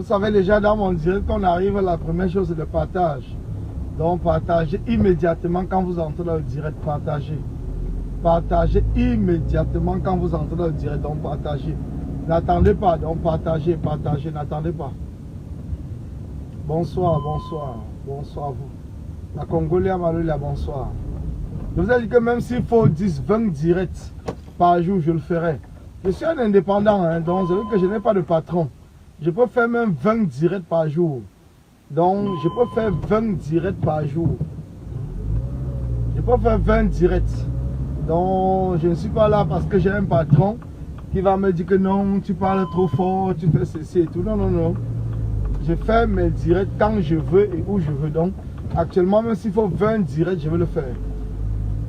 savez déjà dans mon direct qu'on arrive, la première chose c'est le partage. Donc partagez immédiatement quand vous entrez dans le direct, partagez. Partagez immédiatement quand vous entrez dans le direct, donc partagez. N'attendez pas, donc partagez, partagez, n'attendez pas. Bonsoir, bonsoir, bonsoir vous. La Congolais Maloula, bonsoir. Je vous ai dit que même s'il faut 10, 20 directs par jour, je le ferai. Je suis un indépendant, hein, donc c'est vrai que je n'ai pas de patron. Je peux faire même 20 directs par jour. Donc, je peux faire 20 directs par jour. Je peux faire 20 directs. Donc, je ne suis pas là parce que j'ai un patron qui va me dire que non, tu parles trop fort, tu fais ceci et tout. Non, non, non. Je fais mes directs quand je veux et où je veux. Donc, actuellement, même s'il faut 20 directs, je vais le faire.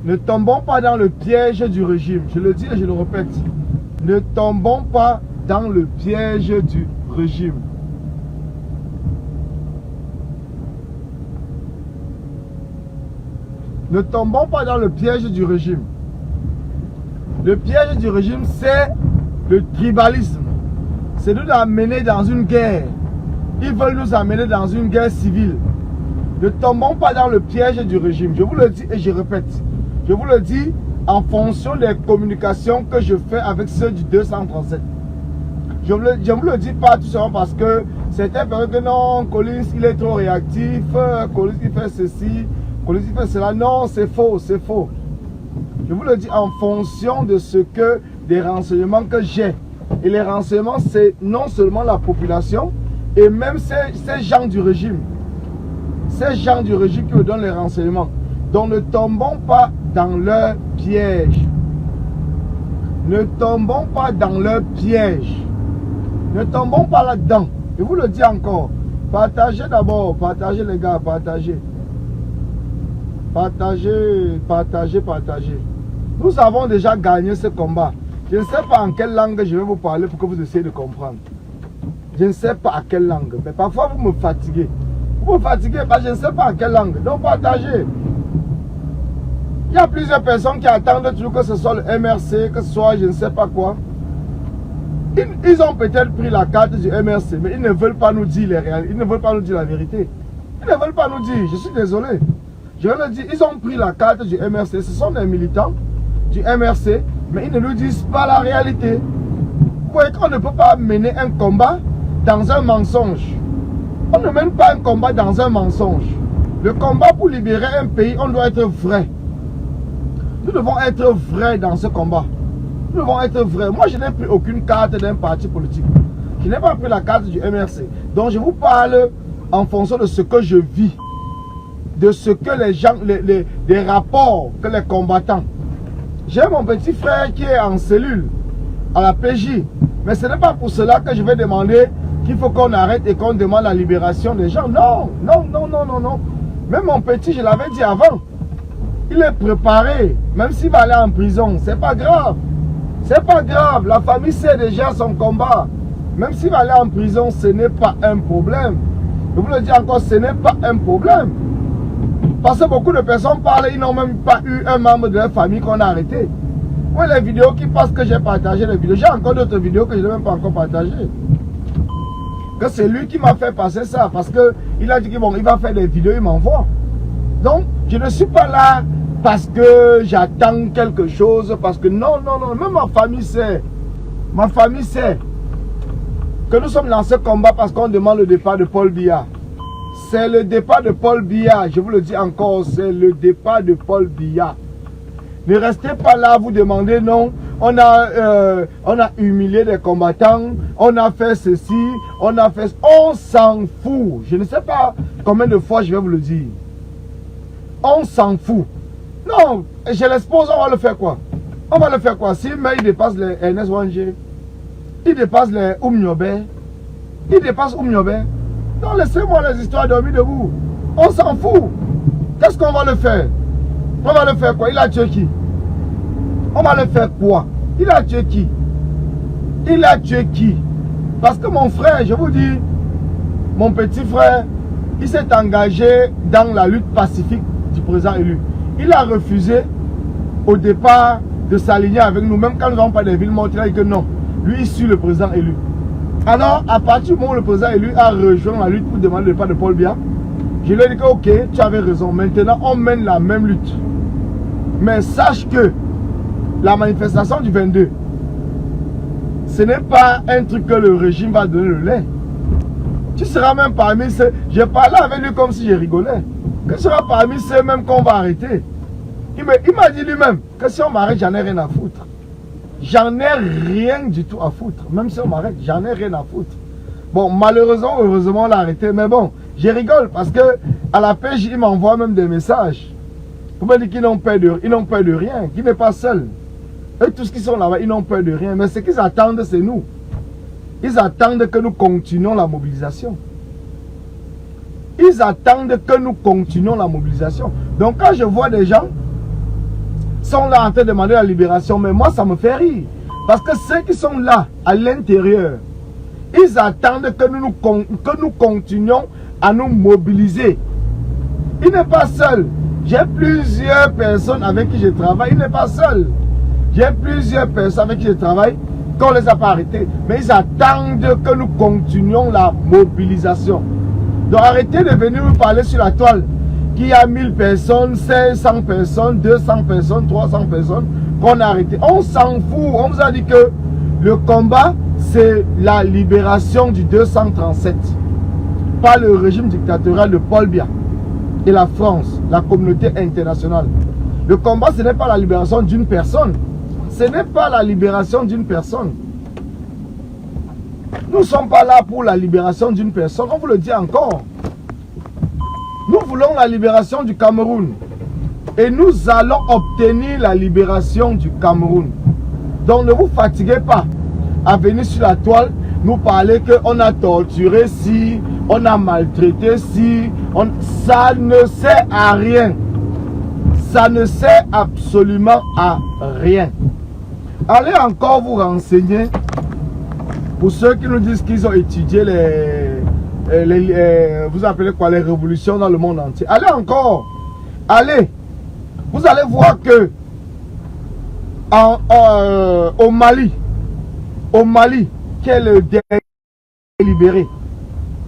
Ne tombons pas dans le piège du régime. Je le dis et je le répète. Ne tombons pas dans le piège du régime. Ne tombons pas dans le piège du régime. Le piège du régime, c'est le tribalisme. C'est nous amener dans une guerre. Ils veulent nous amener dans une guerre civile. Ne tombons pas dans le piège du régime. Je vous le dis et je répète. Je vous le dis en fonction des communications que je fais avec ceux du 237. Je ne vous le dis pas tout simplement parce que certains pensent que non, Collins il est trop réactif, Collins il fait ceci, Collins il fait cela. Non, c'est faux, c'est faux. Je vous le dis en fonction de ce que, des renseignements que j'ai. Et les renseignements, c'est non seulement la population, et même ces gens du régime. Ces gens du régime qui me donnent les renseignements. Donc ne tombons pas dans leur piège. Ne tombons pas dans leur piège. Ne tombons pas là-dedans. Je vous le dis encore. Partagez d'abord. Partagez les gars. Partagez. Partagez. Partagez. Partagez. Nous avons déjà gagné ce combat. Je ne sais pas en quelle langue je vais vous parler pour que vous essayiez de comprendre. Je ne sais pas à quelle langue. Mais parfois vous me fatiguez. Vous me fatiguez parce que je ne sais pas en quelle langue. Donc partagez. Il y a plusieurs personnes qui attendent toujours que ce soit le MRC, que ce soit je ne sais pas quoi. Ils ont peut-être pris la carte du MRC, mais ils ne veulent pas nous dire les réalités. Ils ne veulent pas nous dire la vérité. Ils ne veulent pas nous dire. Je suis désolé. Je vais le dire. Ils ont pris la carte du MRC. Ce sont des militants du MRC, mais ils ne nous disent pas la réalité. Vous voyez qu'on ne peut pas mener un combat dans un mensonge. On ne mène pas un combat dans un mensonge. Le combat pour libérer un pays, on doit être vrai. Nous devons être vrais dans ce combat. Nous devons être vrais. Moi, je n'ai pris aucune carte d'un parti politique. Je n'ai pas pris la carte du MRC. Donc, je vous parle en fonction de ce que je vis. De ce que les gens, des rapports que les combattants. J'ai mon petit frère qui est en cellule à la PJ. Mais ce n'est pas pour cela que je vais demander qu'il faut qu'on arrête et qu'on demande la libération des gens. Non, non, non, non, non, non. Même mon petit, je l'avais dit avant. Il est préparé, même s'il va aller en prison, c'est pas grave. C'est pas grave, la famille sait déjà son combat. Même s'il va aller en prison, ce n'est pas un problème. Je vous le dis encore, ce n'est pas un problème. Parce que beaucoup de personnes parlent, ils n'ont même pas eu un membre de leur famille qu'on a arrêté. Oui, les vidéos qui passent que j'ai partagé, les vidéos, j'ai encore d'autres vidéos que je n'ai même pas encore partagées. Que c'est lui qui m'a fait passer ça, parce qu'il a dit qu'il bon, il va faire des vidéos, il m'envoie. Donc, je ne suis pas là parce que j'attends quelque chose, parce que non, non, non, même ma famille sait que nous sommes dans ce combat parce qu'on demande le départ de Paul Biya. C'est le départ de Paul Biya, je vous le dis encore, c'est le départ de Paul Biya. Ne restez pas là, vous demandez non, on a humilié des combattants, on a fait ceci, on a fait... On s'en fout, je ne sais pas combien de fois je vais vous le dire. On s'en fout. Non, je l'expose, on va le faire quoi? On va le faire quoi? Si mais il dépasse les Ernest Wanger, il dépasse les Oumniobé, il dépasse Oumniobé. Non, laissez-moi les histoires dormir debout. On s'en fout. Qu'est-ce qu'on va le faire? On va le faire quoi? Il a tué qui? On va le faire quoi? Il a tué qui? Il a tué qui? Parce que mon frère, je vous dis, mon petit frère, il s'est engagé dans la lutte pacifique du président élu. Il a refusé au départ de s'aligner avec nous, même quand nous n'avons pas des villes mortes, il a dit que non. Lui, il suit le président élu. Alors, à partir du moment où le président élu a rejoint la lutte pour demander le départ de Paul Biya, je lui ai dit que ok, tu avais raison. Maintenant, on mène la même lutte. Mais sache que la manifestation du 22, ce n'est pas un truc que le régime va donner le lait. Tu seras même parmi ceux... J'ai parlé avec lui comme si je rigolais. Que tu seras parmi ceux même qu'on va arrêter. Il m'a dit lui-même que si on m'arrête, j'en ai rien à foutre. J'en ai rien du tout à foutre. Même si on m'arrête, j'en ai rien à foutre. Bon, malheureusement, heureusement, on l'a arrêté. Mais bon, je rigole parce que à la pêche, il m'envoie même des messages. Pour me dire qu'ils n'ont peur de rien, qu'ils n'est pas seul. Eux, tous qui sont là-bas, ils n'ont peur de rien. Mais ce qu'ils attendent, c'est nous. Ils attendent que nous continuions la mobilisation. Ils attendent que nous continuions la mobilisation. Donc quand je vois des gens sont là en train de demander la libération, mais moi ça me fait rire. Parce que ceux qui sont là, à l'intérieur, ils attendent que nous continuions à nous mobiliser. Il n'est pas seul. J'ai plusieurs personnes avec qui je travaille. Il n'est pas seul. J'ai plusieurs personnes avec qui je travaille qu'on ne les a pas arrêtés. Mais ils attendent que nous continuions la mobilisation. Donc arrêtez de venir nous parler sur la toile qu'il y a 1000 personnes, 500 personnes, 200 personnes, 300 personnes qu'on a arrêté. On s'en fout. On vous a dit que le combat, c'est la libération du 237 par le régime dictatorial de Paul Biya et la France, la communauté internationale. Le combat, ce n'est pas la libération d'une personne. Ce n'est pas la libération d'une personne. Nous ne sommes pas là pour la libération d'une personne. On vous le dit encore. Nous voulons la libération du Cameroun. Et nous allons obtenir la libération du Cameroun. Donc ne vous fatiguez pas à venir sur la toile nous parler qu'on a torturé si, on a maltraité si. Ça ne sert à rien. Ça ne sert absolument à rien. Allez encore vous renseigner. Pour ceux qui nous disent qu'ils ont étudié vous appelez quoi, les révolutions dans le monde entier. Allez encore. Allez. Vous allez voir que au Mali, qui est le dernier libéré,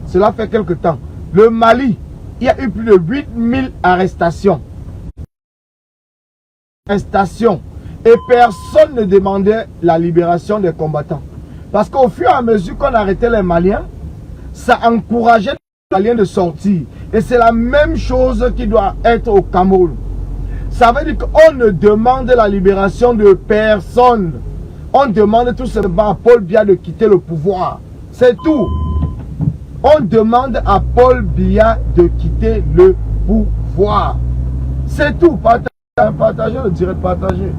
cela fait quelque temps. Le Mali, il y a eu plus de 8000 arrestations. Et personne ne demandait la libération des combattants. Parce qu'au fur et à mesure qu'on arrêtait les Maliens, ça encourageait les Maliens de sortir. Et c'est la même chose qui doit être au Cameroun. Ça veut dire qu'on ne demande la libération de personne. On demande tout simplement à Paul Biya de quitter le pouvoir. C'est tout. On demande à Paul Biya de quitter le pouvoir. C'est tout. Partagez le direct, partagez.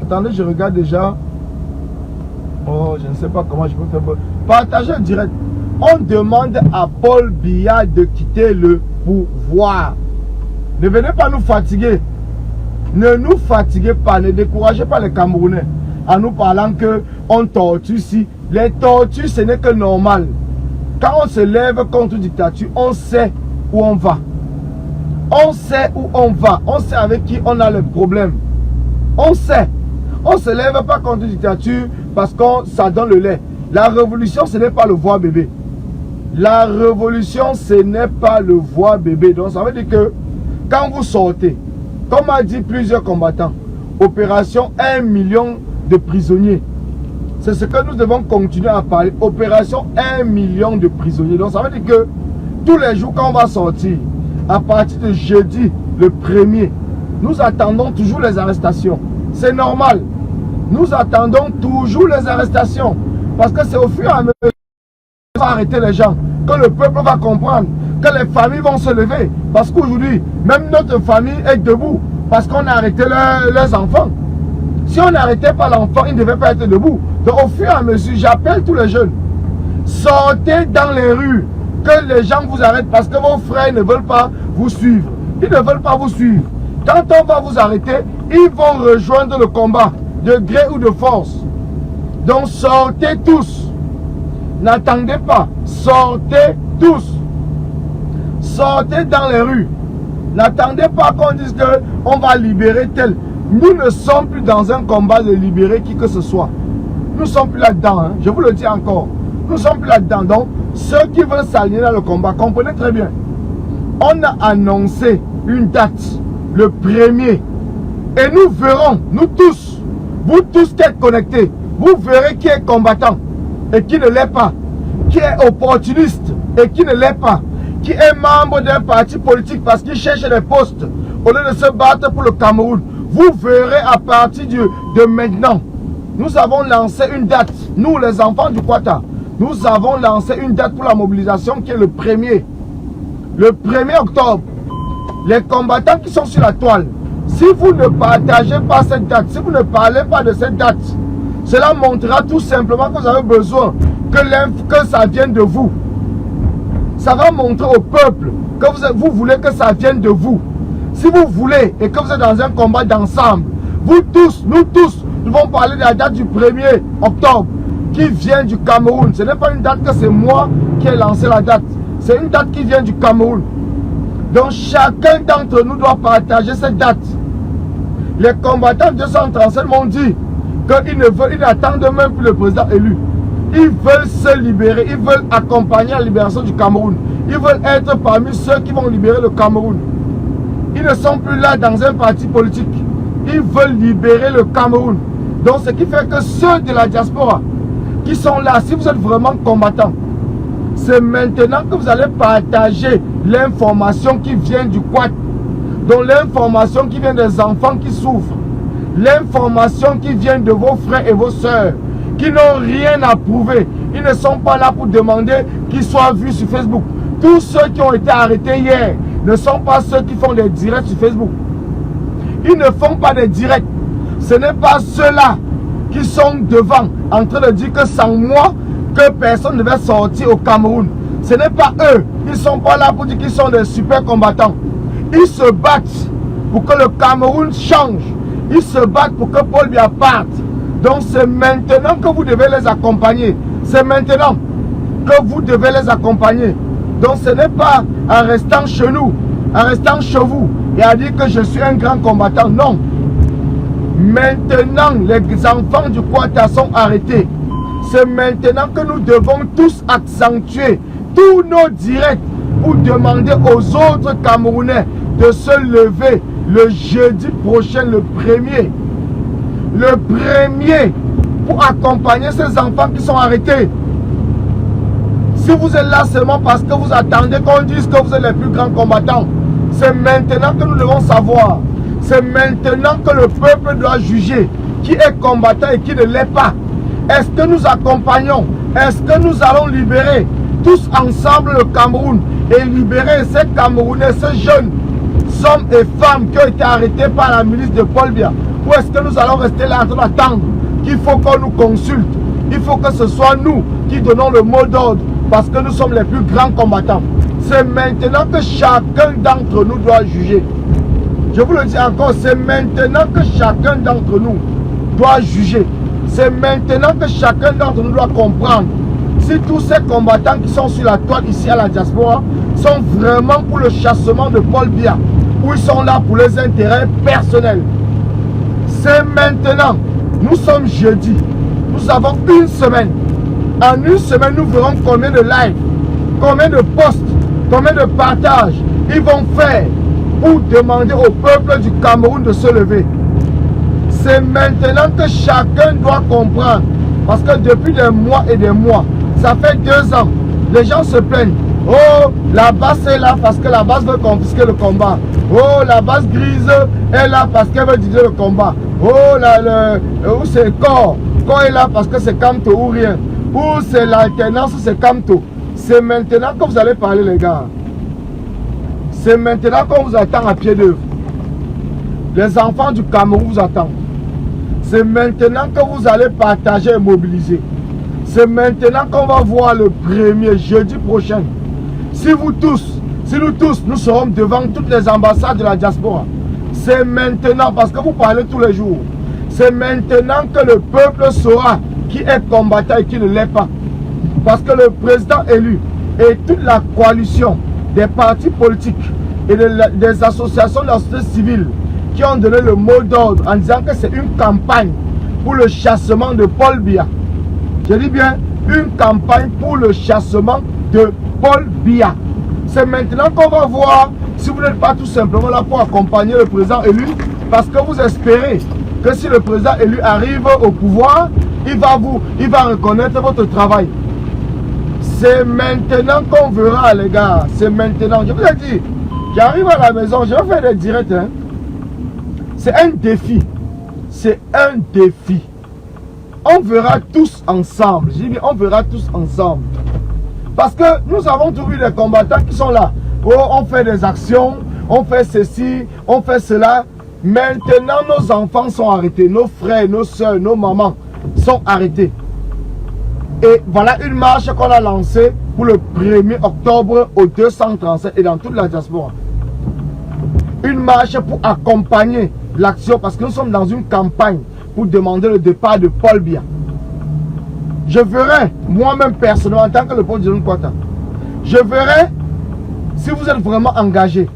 Attendez, je regarde déjà. Oh, je ne sais pas comment je peux faire. Partagez le direct. On demande à Paul Biya de quitter le pouvoir. Ne venez pas nous fatiguer. Ne nous fatiguez pas, ne découragez pas les Camerounais en nous parlant qu'on torture ici. Les tortures, ce n'est que normal. Quand on se lève contre une dictature, on sait où on va. On sait où on va. On sait avec qui on a le problème. On sait. On ne se lève pas contre une dictature parce que ça donne le lait. La révolution, ce n'est pas le voir bébé. La révolution, ce n'est pas le voir bébé. Donc ça veut dire que quand vous sortez, comme a dit plusieurs combattants, opération 1 million de prisonniers. C'est ce que nous devons continuer à parler. Opération 1 million de prisonniers. Donc ça veut dire que tous les jours quand on va sortir, à partir de jeudi, le 1er, nous attendons toujours les arrestations. C'est normal. Nous attendons toujours les arrestations. Parce que c'est au fur et à mesure qu'on va arrêter les gens, que le peuple va comprendre, que les familles vont se lever. Parce qu'aujourd'hui, même notre famille est debout. Parce qu'on a arrêté leurs enfants. Si on n'arrêtait pas l'enfant, il ne devait pas être debout. Donc au fur et à mesure, j'appelle tous les jeunes. Sortez dans les rues. Que les gens vous arrêtent parce que vos frères ne veulent pas vous suivre. Ils ne veulent pas vous suivre. Quand on va vous arrêter, ils vont rejoindre le combat, de gré ou de force. Donc sortez tous. N'attendez pas. Sortez tous. Sortez dans les rues. N'attendez pas qu'on dise qu'on va libérer tel. Nous ne sommes plus dans un combat de libérer qui que ce soit. Nous ne sommes plus là-dedans. Hein. Je vous le dis encore. Nous ne sommes plus là-dedans. Donc, ceux qui veulent s'aligner dans le combat, comprenez très bien. On a annoncé une date, le 1er. Et nous verrons, nous tous, vous tous qui êtes connectés, vous verrez qui est combattant et qui ne l'est pas, qui est opportuniste et qui ne l'est pas, qui est membre d'un parti politique parce qu'il cherche des postes au lieu de se battre pour le Cameroun. Vous verrez à partir de maintenant. Nous avons lancé une date, nous les enfants du Kwata, nous avons lancé une date pour la mobilisation qui est le 1er. Le 1er octobre, les combattants qui sont sur la toile, si vous ne partagez pas cette date, si vous ne parlez pas de cette date, cela montrera tout simplement que vous avez besoin que ça vienne de vous. Ça va montrer au peuple que vous voulez que ça vienne de vous. Si vous voulez et que vous êtes dans un combat d'ensemble, vous tous, nous tous, nous allons parler de la date du 1er octobre qui vient du Cameroun. Ce n'est pas une date que c'est moi qui ai lancé la date. C'est une date qui vient du Cameroun. Donc chacun d'entre nous doit partager cette date. Les combattants de 237 m'ont dit qu'ils n'attendent même plus le président élu. Ils veulent se libérer, ils veulent accompagner la libération du Cameroun. Ils veulent être parmi ceux qui vont libérer le Cameroun. Ils ne sont plus là dans un parti politique. Ils veulent libérer le Cameroun. Donc ce qui fait que ceux de la diaspora qui sont là, si vous êtes vraiment combattants, c'est maintenant que vous allez partager l'information qui vient du Quad. Donc l'information qui vient des enfants qui souffrent. L'information qui vient de vos frères et vos sœurs qui n'ont rien à prouver. Ils ne sont pas là pour demander qu'ils soient vus sur Facebook. Tous ceux qui ont été arrêtés hier ne sont pas ceux qui font des directs sur Facebook. Ils ne font pas des directs. Ce n'est pas ceux-là qui sont devant en train de dire que sans moi, que personne ne va sortir au Cameroun. Ce n'est pas eux. Ils ne sont pas là pour dire qu'ils sont des super combattants. Ils se battent pour que le Cameroun change. Ils se battent pour que Paul Biya parte. Donc c'est maintenant que vous devez les accompagner. C'est maintenant que vous devez les accompagner. Donc ce n'est pas en restant chez nous, en restant chez vous et à dire que je suis un grand combattant. Non. Maintenant, les enfants du Kwata sont arrêtés. C'est maintenant que nous devons tous accentuer tous nos directs pour demander aux autres Camerounais de se lever le jeudi prochain, le 1er. Le 1er pour accompagner ces enfants qui sont arrêtés. Si vous êtes là seulement parce que vous attendez qu'on dise que vous êtes les plus grands combattants, c'est maintenant que nous devons savoir. C'est maintenant que le peuple doit juger qui est combattant et qui ne l'est pas. Est-ce que nous accompagnons? Est-ce que nous allons libérer tous ensemble le Cameroun et libérer ces Camerounais, ces jeunes hommes et femmes qui ont été arrêtés par la milice de Paul Biya? Ou est-ce que nous allons rester là en train d'attendre qu'il faut qu'on nous consulte? Il faut que ce soit nous qui donnons le mot d'ordre parce que nous sommes les plus grands combattants. C'est maintenant que chacun d'entre nous doit juger. Je vous le dis encore, c'est maintenant que chacun d'entre nous doit juger. C'est maintenant que chacun d'entre nous doit comprendre si tous ces combattants qui sont sur la toile ici à la diaspora sont vraiment pour le chassement de Paul Biya ou ils sont là pour les intérêts personnels. C'est maintenant. Nous sommes jeudi. Nous avons une semaine. En une semaine, nous verrons combien de lives, combien de posts, combien de partages ils vont faire pour demander au peuple du Cameroun de se lever. C'est maintenant que chacun doit comprendre. Parce que depuis des mois et des mois, ça fait 2 ans, les gens se plaignent. Oh, la base est là parce que la base veut confisquer le combat. Oh, la base grise est là parce qu'elle veut diviser le combat. Oh, où c'est corps. Corps est là parce que c'est Kamto ou rien. Ou c'est l'alternance ou c'est Kamto. C'est maintenant que vous allez parler, les gars. C'est maintenant qu'on vous attend à pied d'œuvre. Les enfants du Cameroun vous attendent. C'est maintenant que vous allez partager et mobiliser. C'est maintenant qu'on va voir le 1er jeudi prochain. Si vous tous, si nous tous, nous serons devant toutes les ambassades de la diaspora. C'est maintenant, parce que vous parlez tous les jours. C'est maintenant que le peuple saura qui est combattant et qui ne l'est pas. Parce que le président élu et toute la coalition des partis politiques et des associations de la société civile qui ont donné le mot d'ordre en disant que c'est une campagne pour le chassement de Paul Biya. Je dis bien une campagne pour le chassement de Paul Biya. C'est maintenant qu'on va voir si vous n'êtes pas tout simplement là pour accompagner le président élu, parce que vous espérez que si le président élu arrive au pouvoir, il va reconnaître votre travail. C'est maintenant qu'on verra, les gars. C'est maintenant. Je vous ai dit, j'arrive à la maison, je vais faire des directs. Hein. C'est un défi. C'est un défi. On verra tous ensemble. Je dis bien, on verra tous ensemble. Parce que nous avons trouvé des combattants qui sont là. Oh, on fait des actions, on fait ceci, on fait cela. Maintenant, nos enfants sont arrêtés. Nos frères, nos soeurs, nos mamans sont arrêtés. Et voilà une marche qu'on a lancée pour le 1er octobre au 237 et dans toute la diaspora. Une marche pour accompagner l'action parce que nous sommes dans une campagne pour demander le départ de Paul Biya. Je verrai, moi-même personnellement, en tant que le pôle de Kwata, je verrai si vous êtes vraiment engagé.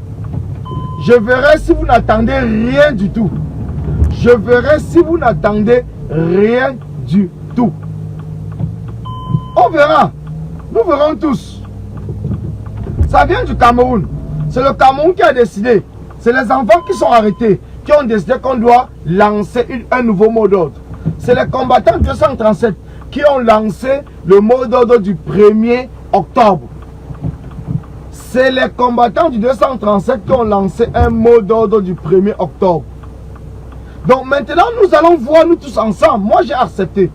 Je verrai si vous n'attendez rien du tout. Je verrai si vous n'attendez rien du tout. On verra. Nous verrons tous. Ça vient du Cameroun. C'est le Cameroun qui a décidé. C'est les enfants qui sont arrêtés, qui ont décidé qu'on doit lancer un nouveau mot d'ordre. C'est les combattants 237 qui ont lancé le mot d'ordre du 1er octobre. C'est les combattants du 237 qui ont lancé un mot d'ordre du 1er octobre. Donc maintenant, nous allons voir nous tous ensemble. Moi, j'ai accepté.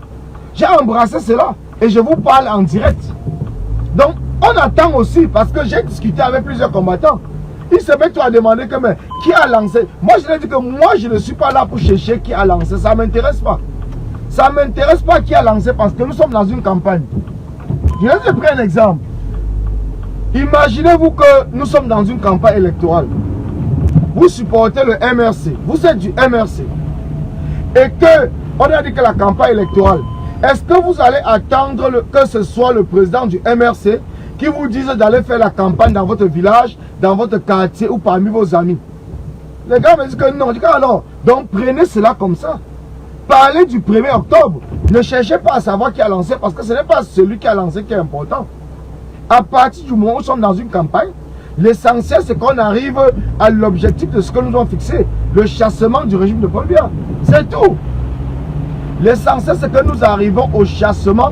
J'ai embrassé cela. Et je vous parle en direct. Donc, on attend aussi, parce que j'ai discuté avec plusieurs combattants. Ils se mettent à demander que, mais, qui a lancé? Moi, je leur ai dit que moi, je ne suis pas là pour chercher qui a lancé. Ça ne m'intéresse pas. Ça ne m'intéresse pas qui a lancé parce que nous sommes dans une campagne. Je vais vous prendre un exemple. Imaginez-vous que nous sommes dans une campagne électorale. Vous supportez le MRC. Vous êtes du MRC. Et que, on a dit que la campagne électorale, est-ce que vous allez attendre que ce soit le président du MRC qui vous dise d'aller faire la campagne dans votre village, dans votre quartier ou parmi vos amis? Les gars me disent que non. Je dis alors, donc prenez cela comme ça. Parlez du 1er octobre. Ne cherchez pas à savoir qui a lancé parce que ce n'est pas celui qui a lancé qui est important. À partir du moment où nous sommes dans une campagne, l'essentiel c'est qu'on arrive à l'objectif de ce que nous avons fixé, le chassement du régime de Paul Biya. C'est tout. L'essentiel c'est que nous arrivons au chassement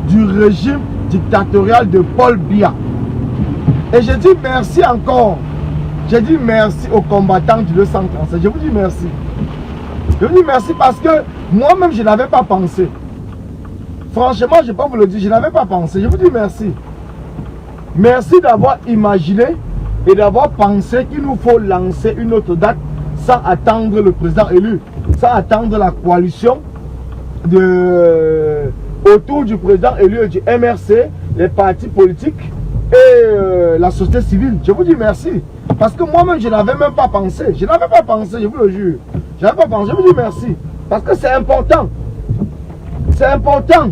du régime dictatorial de Paul Biya. Et je dis merci encore. Je dis merci aux combattants du 237. Je vous dis merci. Je vous dis merci parce que moi-même je n'avais pas pensé. Franchement, je ne vais pas vous le dire, je n'avais pas pensé. Je vous dis merci. Merci d'avoir imaginé et d'avoir pensé qu'il nous faut lancer une autre date sans attendre le président élu, sans attendre la coalition autour du président élu et du MRC, les partis politiques et la société civile. Je vous dis merci. Parce que moi-même, je n'avais même pas pensé. Je n'avais pas pensé, je vous le jure. Je n'avais pas pensé. Je vous dis merci. Parce que c'est important. C'est important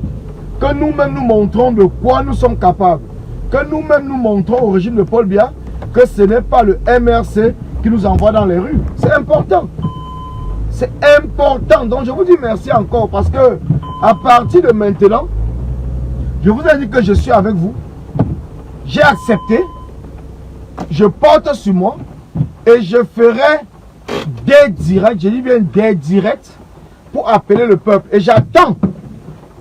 que nous-mêmes nous montrons de quoi nous sommes capables. Que nous-mêmes nous montrons au régime de Paul Biya que ce n'est pas le MRC qui nous envoie dans les rues. C'est important. C'est important. Donc je vous dis merci encore parce que à partir de maintenant, je vous ai dit que je suis avec vous. J'ai accepté. Je porte sur moi et je ferai des directs, je dis bien des directs pour appeler le peuple. Et j'attends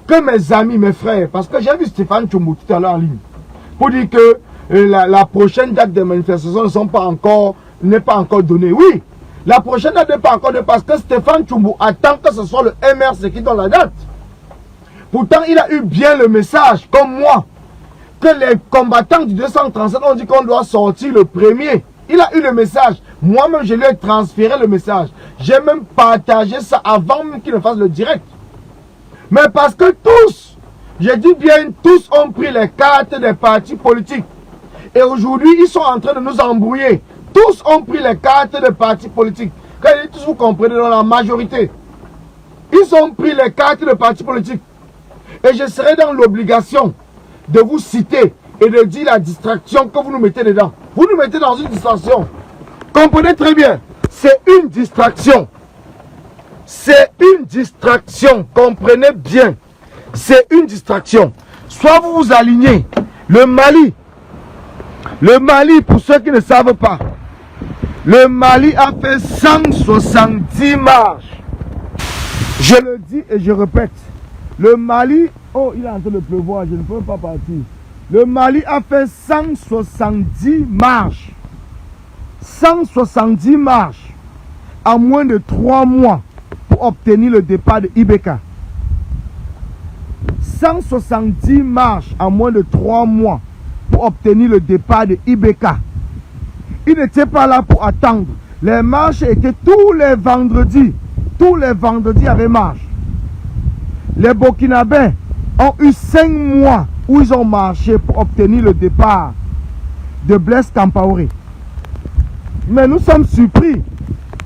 que mes amis, mes frères, parce que j'ai vu Stéphane Tchoumbou tout à l'heure en ligne, pour dire que la prochaine date des manifestations n'est pas encore donnée. Oui, la prochaine date n'est pas encore donnée parce que Stéphane Tchoumbou attend que ce soit le MRC qui donne la date. Pourtant, il a eu bien le message, comme moi, que les combattants du 237 ont dit qu'on doit sortir le 1er. Il a eu le message. Moi-même, je lui ai transféré le message. J'ai même partagé ça avant même qu'il ne fasse le direct. Mais parce que tous, je dis bien tous, ont pris les cartes des partis politiques. Et aujourd'hui, ils sont en train de nous embrouiller. Tous ont pris les cartes des partis politiques. Quand je dis tous, vous comprenez, dans la majorité. Ils ont pris les cartes des partis politiques. Et je serai dans l'obligation de vous citer et de dire la distraction que vous nous mettez dedans. Vous nous mettez dans une distraction. Comprenez très bien. C'est une distraction. C'est une distraction. Comprenez bien. C'est une distraction. soit vous vous alignez. Le Mali, pour ceux qui ne savent pas, le Mali a fait 170 marches. Je le dis et je répète. Le Mali, oh, il est en train de pleuvoir, je ne peux pas partir. Le Mali a fait 170 marches. 170 marches en moins de 3 mois pour obtenir le départ de Ibeka. 170 marches en moins de 3 mois pour obtenir le départ de Ibeka. Il n'était pas là pour attendre. Les marches étaient tous les vendredis. Tous les vendredis, il y avait marche. Les Burkinabés ont eu 5 mois où ils ont marché pour obtenir le départ de Blaise Compaoré. Mais nous sommes surpris.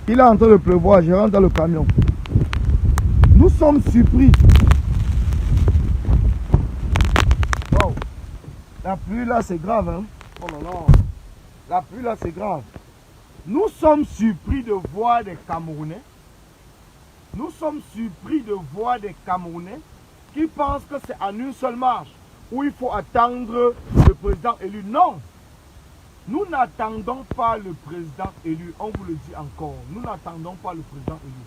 Il est en train de pleuvoir, je rentre dans le camion. Nous sommes surpris. Wow. La pluie là, c'est grave. Hein? Oh là là. La pluie là, c'est grave. Nous sommes surpris de voir des Camerounais. Nous sommes surpris de voir des Camerounais qui pensent que c'est en une seule marche où il faut attendre le président élu. Non. Nous n'attendons pas le président élu. On vous le dit encore. Nous n'attendons pas le président élu.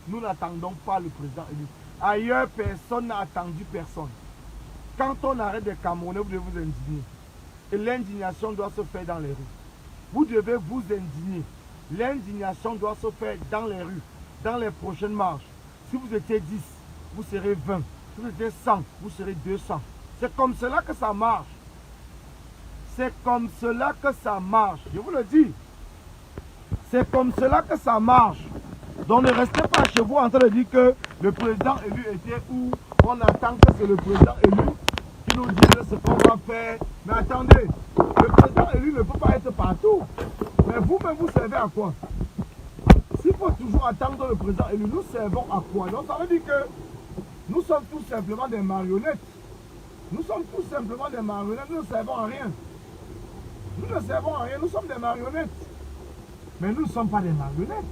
Nous n'attendons pas le président élu. Ailleurs, personne n'a attendu personne. Quand on arrête des Camerounais, vous devez vous indigner. Et l'indignation doit se faire dans les rues. Vous devez vous indigner. L'indignation doit se faire dans les rues, dans les prochaines marches. Si vous étiez 10, vous serez 20. Si vous étiez 100, vous serez 200. C'est comme cela que ça marche. C'est comme cela que ça marche. Je vous le dis. C'est comme cela que ça marche. Donc ne restez pas chez vous en train de dire que le président élu était où. On attend que c'est le président élu qui nous dise ce qu'on va faire. Mais attendez, le président élu ne peut pas être partout. Mais vous-même, vous servez à quoi? S'il faut toujours attendre le président élu, nous servons à quoi? Donc ça veut dire que nous sommes tout simplement des marionnettes. Nous sommes tout simplement des marionnettes, nous ne servons à rien. Nous ne servons à rien, nous sommes des marionnettes. Mais nous ne sommes pas des marionnettes.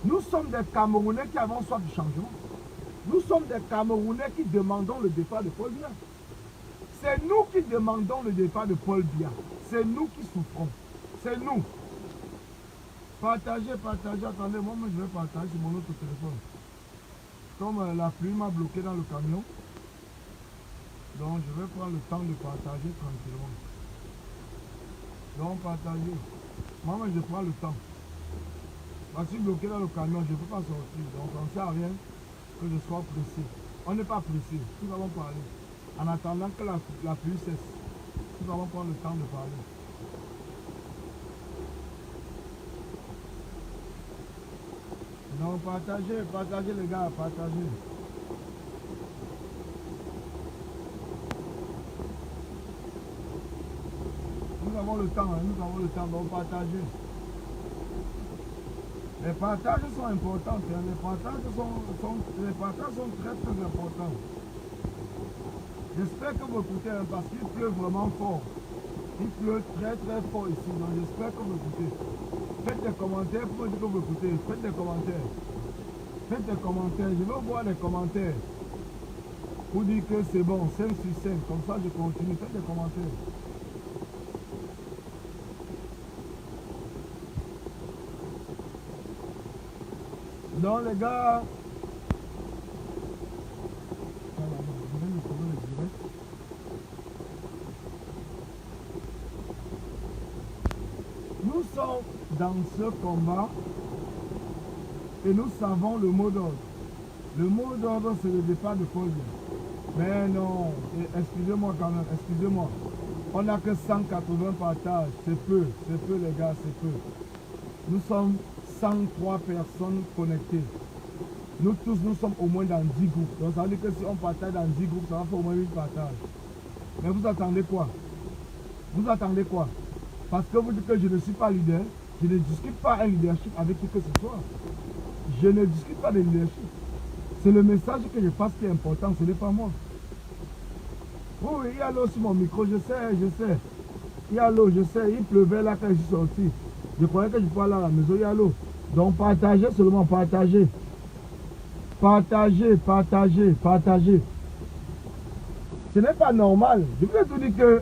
Nous sommes des Camerounais qui avons soif du changement. Nous sommes des Camerounais qui demandons le départ de Paul Biya. C'est nous qui demandons le départ de Paul Biya. C'est nous qui souffrons. C'est nous. Partagez, partagez. Attendez, moi je vais partager sur mon autre téléphone. Comme la pluie m'a bloqué dans le camion, donc je vais prendre le temps de partager tranquillement. Donc partagez. Moi je prends le temps. Parce que je suis bloqué dans le camion, je ne peux pas sortir. Donc ça ne sert à rien que je sois pressé. On n'est pas pressé. Nous allons parler. En attendant que la pluie cesse, nous allons prendre le temps de parler. Donc partagez, partagez les gars, partagez. Nous avons le temps, hein, nous avons le temps, donc partagez. Les partages sont importants, hein, les partages sont très très importants. J'espère que vous écoutez, hein, parce qu'il pleut vraiment fort. Il pleut très très fort ici, donc j'espère que vous écoutez. Faites des commentaires pour dire que vous écoutez. Faites des commentaires. Faites des commentaires. Je veux voir des commentaires. Pour dire que c'est bon, 5 sur 5. Comme ça, je continue. Faites des commentaires. Donc, les gars. Nous sommes dans ce combat et nous savons le mot d'ordre. Le mot d'ordre, c'est le départ de Paul Biya. Mais non, excusez-moi quand même, excusez-moi. On n'a que 180 partages, c'est peu les gars, c'est peu. Nous sommes 103 personnes connectées. Nous tous, nous sommes au moins dans 10 groupes. Donc ça veut dire que si on partage dans 10 groupes, ça va faire au moins 8 partages. Mais vous attendez quoi? Vous attendez quoi? Parce que vous dites que je ne suis pas leader, je ne discute pas un leadership avec qui que ce soit. Je ne discute pas de leadership. C'est le message que je passe qui est important, ce n'est pas moi. Oui, il y a l'eau sur mon micro, je sais. Il y a l'eau, je sais, il pleuvait là quand je suis sorti. Je croyais que je pouvais aller à la maison, il y a l'eau. Donc partagez seulement, partagez. Partagez, partagez, partagez. Ce n'est pas normal. Je voulais te dire que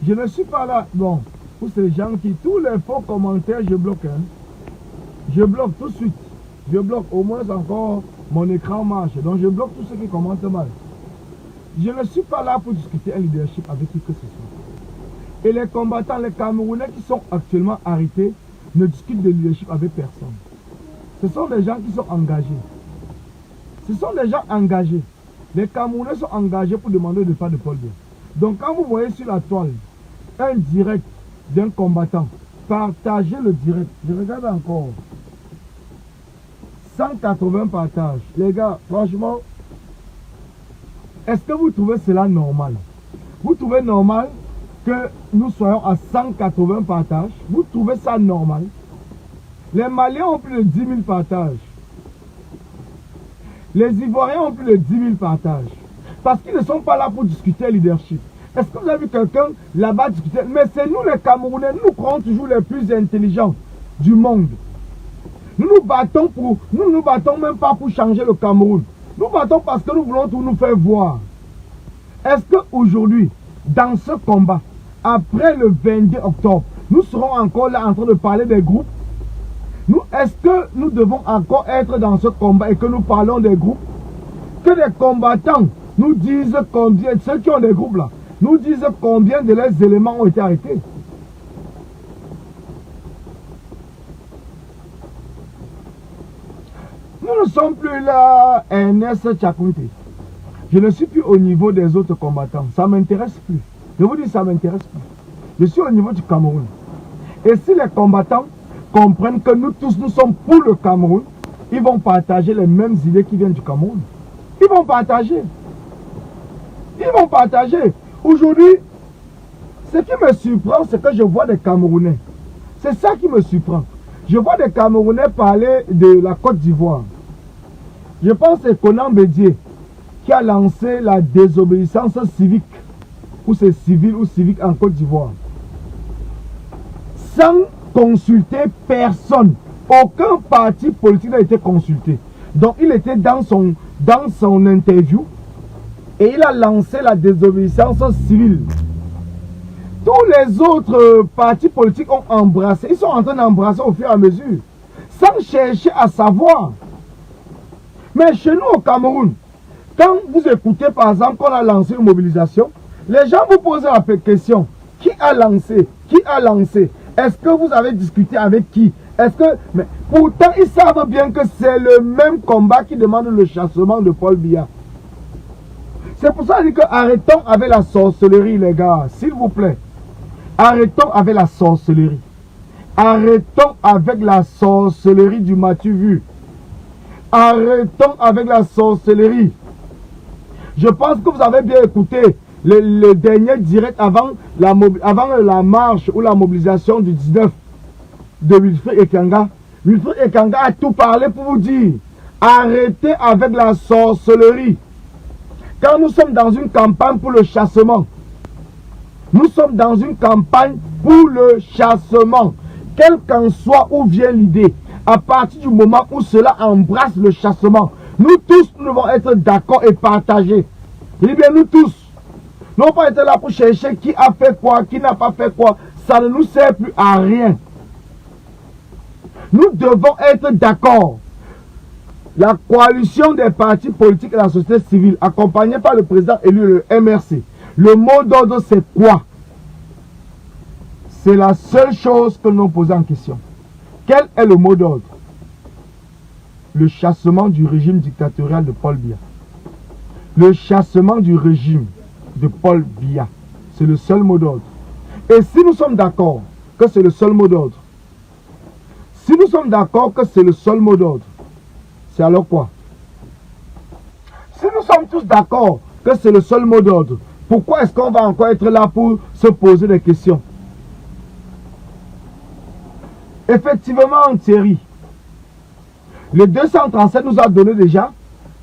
je ne suis pas là. Bon, pour ces gens qui, tous les faux commentaires, je bloque. Hein. Je bloque tout de suite. Je bloque. Au moins encore, mon écran marche. Donc je bloque tous ceux qui commentent mal. Je ne suis pas là pour discuter un leadership avec qui que ce soit. Et les combattants, les Camerounais qui sont actuellement arrêtés, ne discutent de leadership avec personne. Ce sont des gens qui sont engagés. Ce sont des gens engagés. Les Camerounais sont engagés pour demander le départ de Paul Biya. Donc quand vous voyez sur la toile un direct d'un combattant, partagez le direct. Je regarde encore. 180 partages. Les gars, franchement, est-ce que vous trouvez cela normal? Vous trouvez normal que nous soyons à 180 partages? Vous trouvez ça normal? Les Maliens ont plus de 10 000 partages. Les Ivoiriens ont plus de 10 000 partages. Parce qu'ils ne sont pas là pour discuter leadership. Est-ce que vous avez vu quelqu'un là-bas discuter? Mais c'est nous les Camerounais, nous croyons toujours les plus intelligents du monde. Nous nous battons pour, nous ne nous battons même pas pour changer le Cameroun. Nous battons parce que nous voulons tout nous faire voir. Est-ce qu'aujourd'hui, dans ce combat, après le 22 octobre, nous serons encore là en train de parler des groupes? Est-ce que nous devons encore être dans ce combat et que nous parlons des groupes? Que les combattants nous disent combien, ceux qui ont des groupes là, nous disent combien de leurs éléments ont été arrêtés. Nous ne sommes plus là, NS Tchakounte. Je ne suis plus au niveau des autres combattants. Ça ne m'intéresse plus. Je vous dis, ça ne m'intéresse plus. Je suis au niveau du Cameroun. Et si les combattants comprennent que nous tous, nous sommes pour le Cameroun, ils vont partager les mêmes idées qui viennent du Cameroun. Ils vont partager. Ils vont partager. Aujourd'hui, ce qui me surprend, c'est que je vois des Camerounais. C'est ça qui me surprend. Je vois des Camerounais parler de la Côte d'Ivoire. Je pense que c'est Conan Bédié qui a lancé la désobéissance civique, ou c'est civil ou civique en Côte d'Ivoire. Sans consulter personne. Aucun parti politique n'a été consulté. Donc il était dans son interview et il a lancé la désobéissance civile. Tous les autres partis politiques ont embrassé. Ils sont en train d'embrasser au fur et à mesure, sans chercher à savoir. Mais chez nous au Cameroun, quand vous écoutez par exemple qu'on a lancé une mobilisation, les gens vous posent la question, qui a lancé? Qui a lancé? Est-ce que vous avez discuté avec qui? Est-ce que... Mais pourtant, ils savent bien que c'est le même combat qui demande le chassement de Paul Biya. C'est pour ça que je dis que arrêtons avec la sorcellerie, les gars, s'il vous plaît. Arrêtons avec la sorcellerie. Arrêtons avec la sorcellerie du Mathieu Vu. Arrêtons avec la sorcellerie. Je pense que vous avez bien écouté le dernier direct avant la marche ou la mobilisation du 19 de Wilfried Ekanga. Wilfried Ekanga a tout parlé pour vous dire, arrêtez avec la sorcellerie. Quand nous sommes dans une campagne pour le chassement, nous sommes dans une campagne pour le chassement. Quel qu'en soit où vient l'idée, à partir du moment où cela embrasse le chassement, nous tous nous devons être d'accord et partager. Je dis bien nous tous. Nous n'avons pas été là pour chercher qui a fait quoi, qui n'a pas fait quoi. Ça ne nous sert plus à rien. Nous devons être d'accord. La coalition des partis politiques et la société civile, accompagnée par le président élu, le MRC, le mot d'ordre c'est quoi? C'est la seule chose que nous posons en question. Quel est le mot d'ordre? Le chassement du régime dictatorial de Paul Biya. Le chassement du régime de Paul Biya. C'est le seul mot d'ordre. Et si nous sommes d'accord que c'est le seul mot d'ordre, si nous sommes d'accord que c'est le seul mot d'ordre, c'est alors quoi? Si nous sommes tous d'accord que c'est le seul mot d'ordre, pourquoi est-ce qu'on va encore être là pour se poser des questions? Effectivement, Thierry, le 237 nous a donné déjà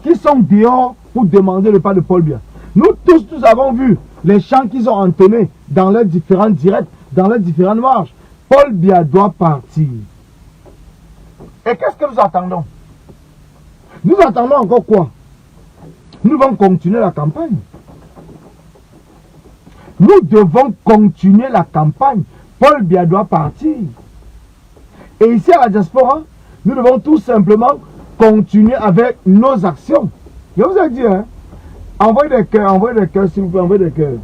qui sont dehors pour demander le pas de Paul Biya. Nous tous, nous avons vu les chants qu'ils ont entonnés dans leurs différents directs, dans leurs différentes marches. Paul Biya doit partir. Et qu'est-ce que nous attendons? Nous attendons encore quoi? Nous devons continuer la campagne. Nous devons continuer la campagne. Paul Biya doit partir. Et ici à la diaspora, nous devons tout simplement continuer avec nos actions. Je vous ai dit, hein, envoyez des cœurs, s'il vous plaît, envoyez des cœurs.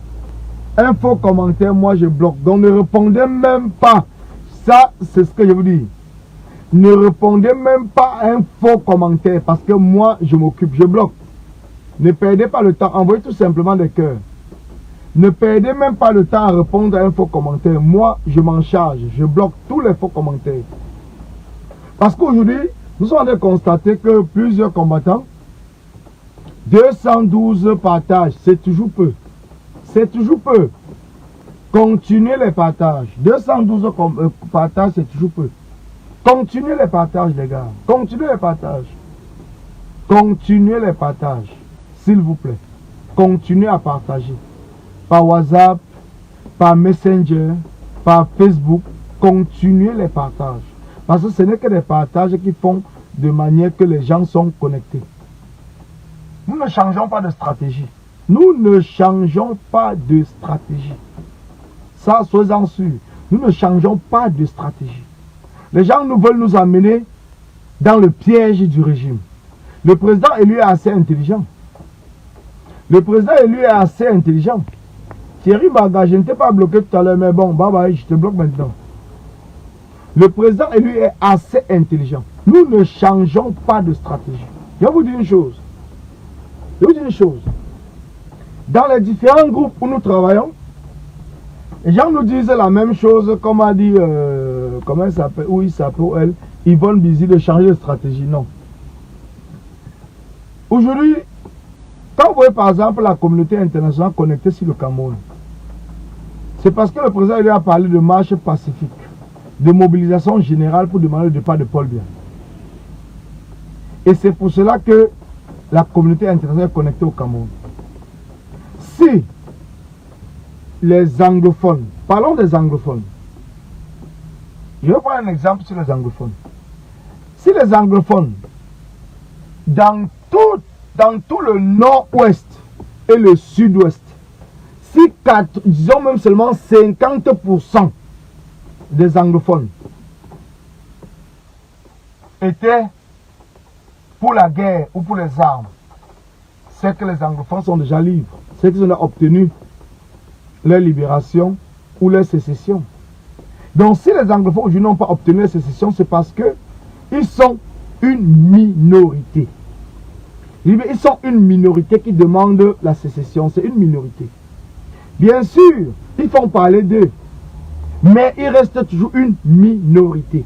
Un faux commentaire, moi je bloque. Donc ne répondez même pas. Ça, c'est ce que je vous dis. Ne répondez même pas à un faux commentaire parce que moi, je m'occupe, je bloque. Ne perdez pas le temps, envoyez tout simplement des cœurs. Ne perdez même pas le temps à répondre à un faux commentaire. Moi, je m'en charge, je bloque tous les faux commentaires. Parce qu'aujourd'hui, nous sommes en train de constater que plusieurs combattants, 212 partages, c'est toujours peu. C'est toujours peu. Continuez les partages. 212 partages, c'est toujours peu. Continuez les partages, les gars. Continuez les partages. Continuez les partages. S'il vous plaît. Continuez à partager. Par WhatsApp, par Messenger, par Facebook. Continuez les partages. Parce que ce n'est que des partages qui font de manière que les gens sont connectés. Nous ne changeons pas de stratégie. Nous ne changeons pas de stratégie. Ça, soyez-en sûrs. Nous ne changeons pas de stratégie. Les gens nous veulent nous amener dans le piège du régime. Le président élu est assez intelligent. Le président élu est assez intelligent. Thierry Baga, je ne t'ai pas bloqué tout à l'heure, mais bon, bye bye, je te bloque maintenant. Le président élu est assez intelligent. Nous ne changeons pas de stratégie. Je vais vous dire une chose. Je vais vous dire une chose. Dans les différents groupes où nous travaillons, les gens nous disent la même chose, comme a dit, comment il s'appelle, où il s'appelle, elle, Yvonne Bizi, de changer de stratégie. Non. Aujourd'hui, quand vous voyez par exemple la communauté internationale connectée sur le Cameroun, c'est parce que le président lui a parlé de marche pacifique, de mobilisation générale pour demander le départ de Paul Biya. Et c'est pour cela que la communauté internationale est connectée au Cameroun. Si les anglophones, parlons des anglophones, je vais prendre un exemple sur les anglophones. Si les anglophones, dans tout le nord-ouest et le sud-ouest, si disons même seulement 50% des anglophones étaient pour la guerre ou pour les armes, c'est que les anglophones sont déjà libres, c'est qu'ils ont obtenu leur libération ou leur sécession. Donc si les anglophones aujourd'hui n'ont pas obtenu leur sécession, c'est parce que ils sont une minorité. Ils sont une minorité qui demande la sécession, c'est une minorité. Bien sûr, ils font parler d'eux, mais il reste toujours une minorité.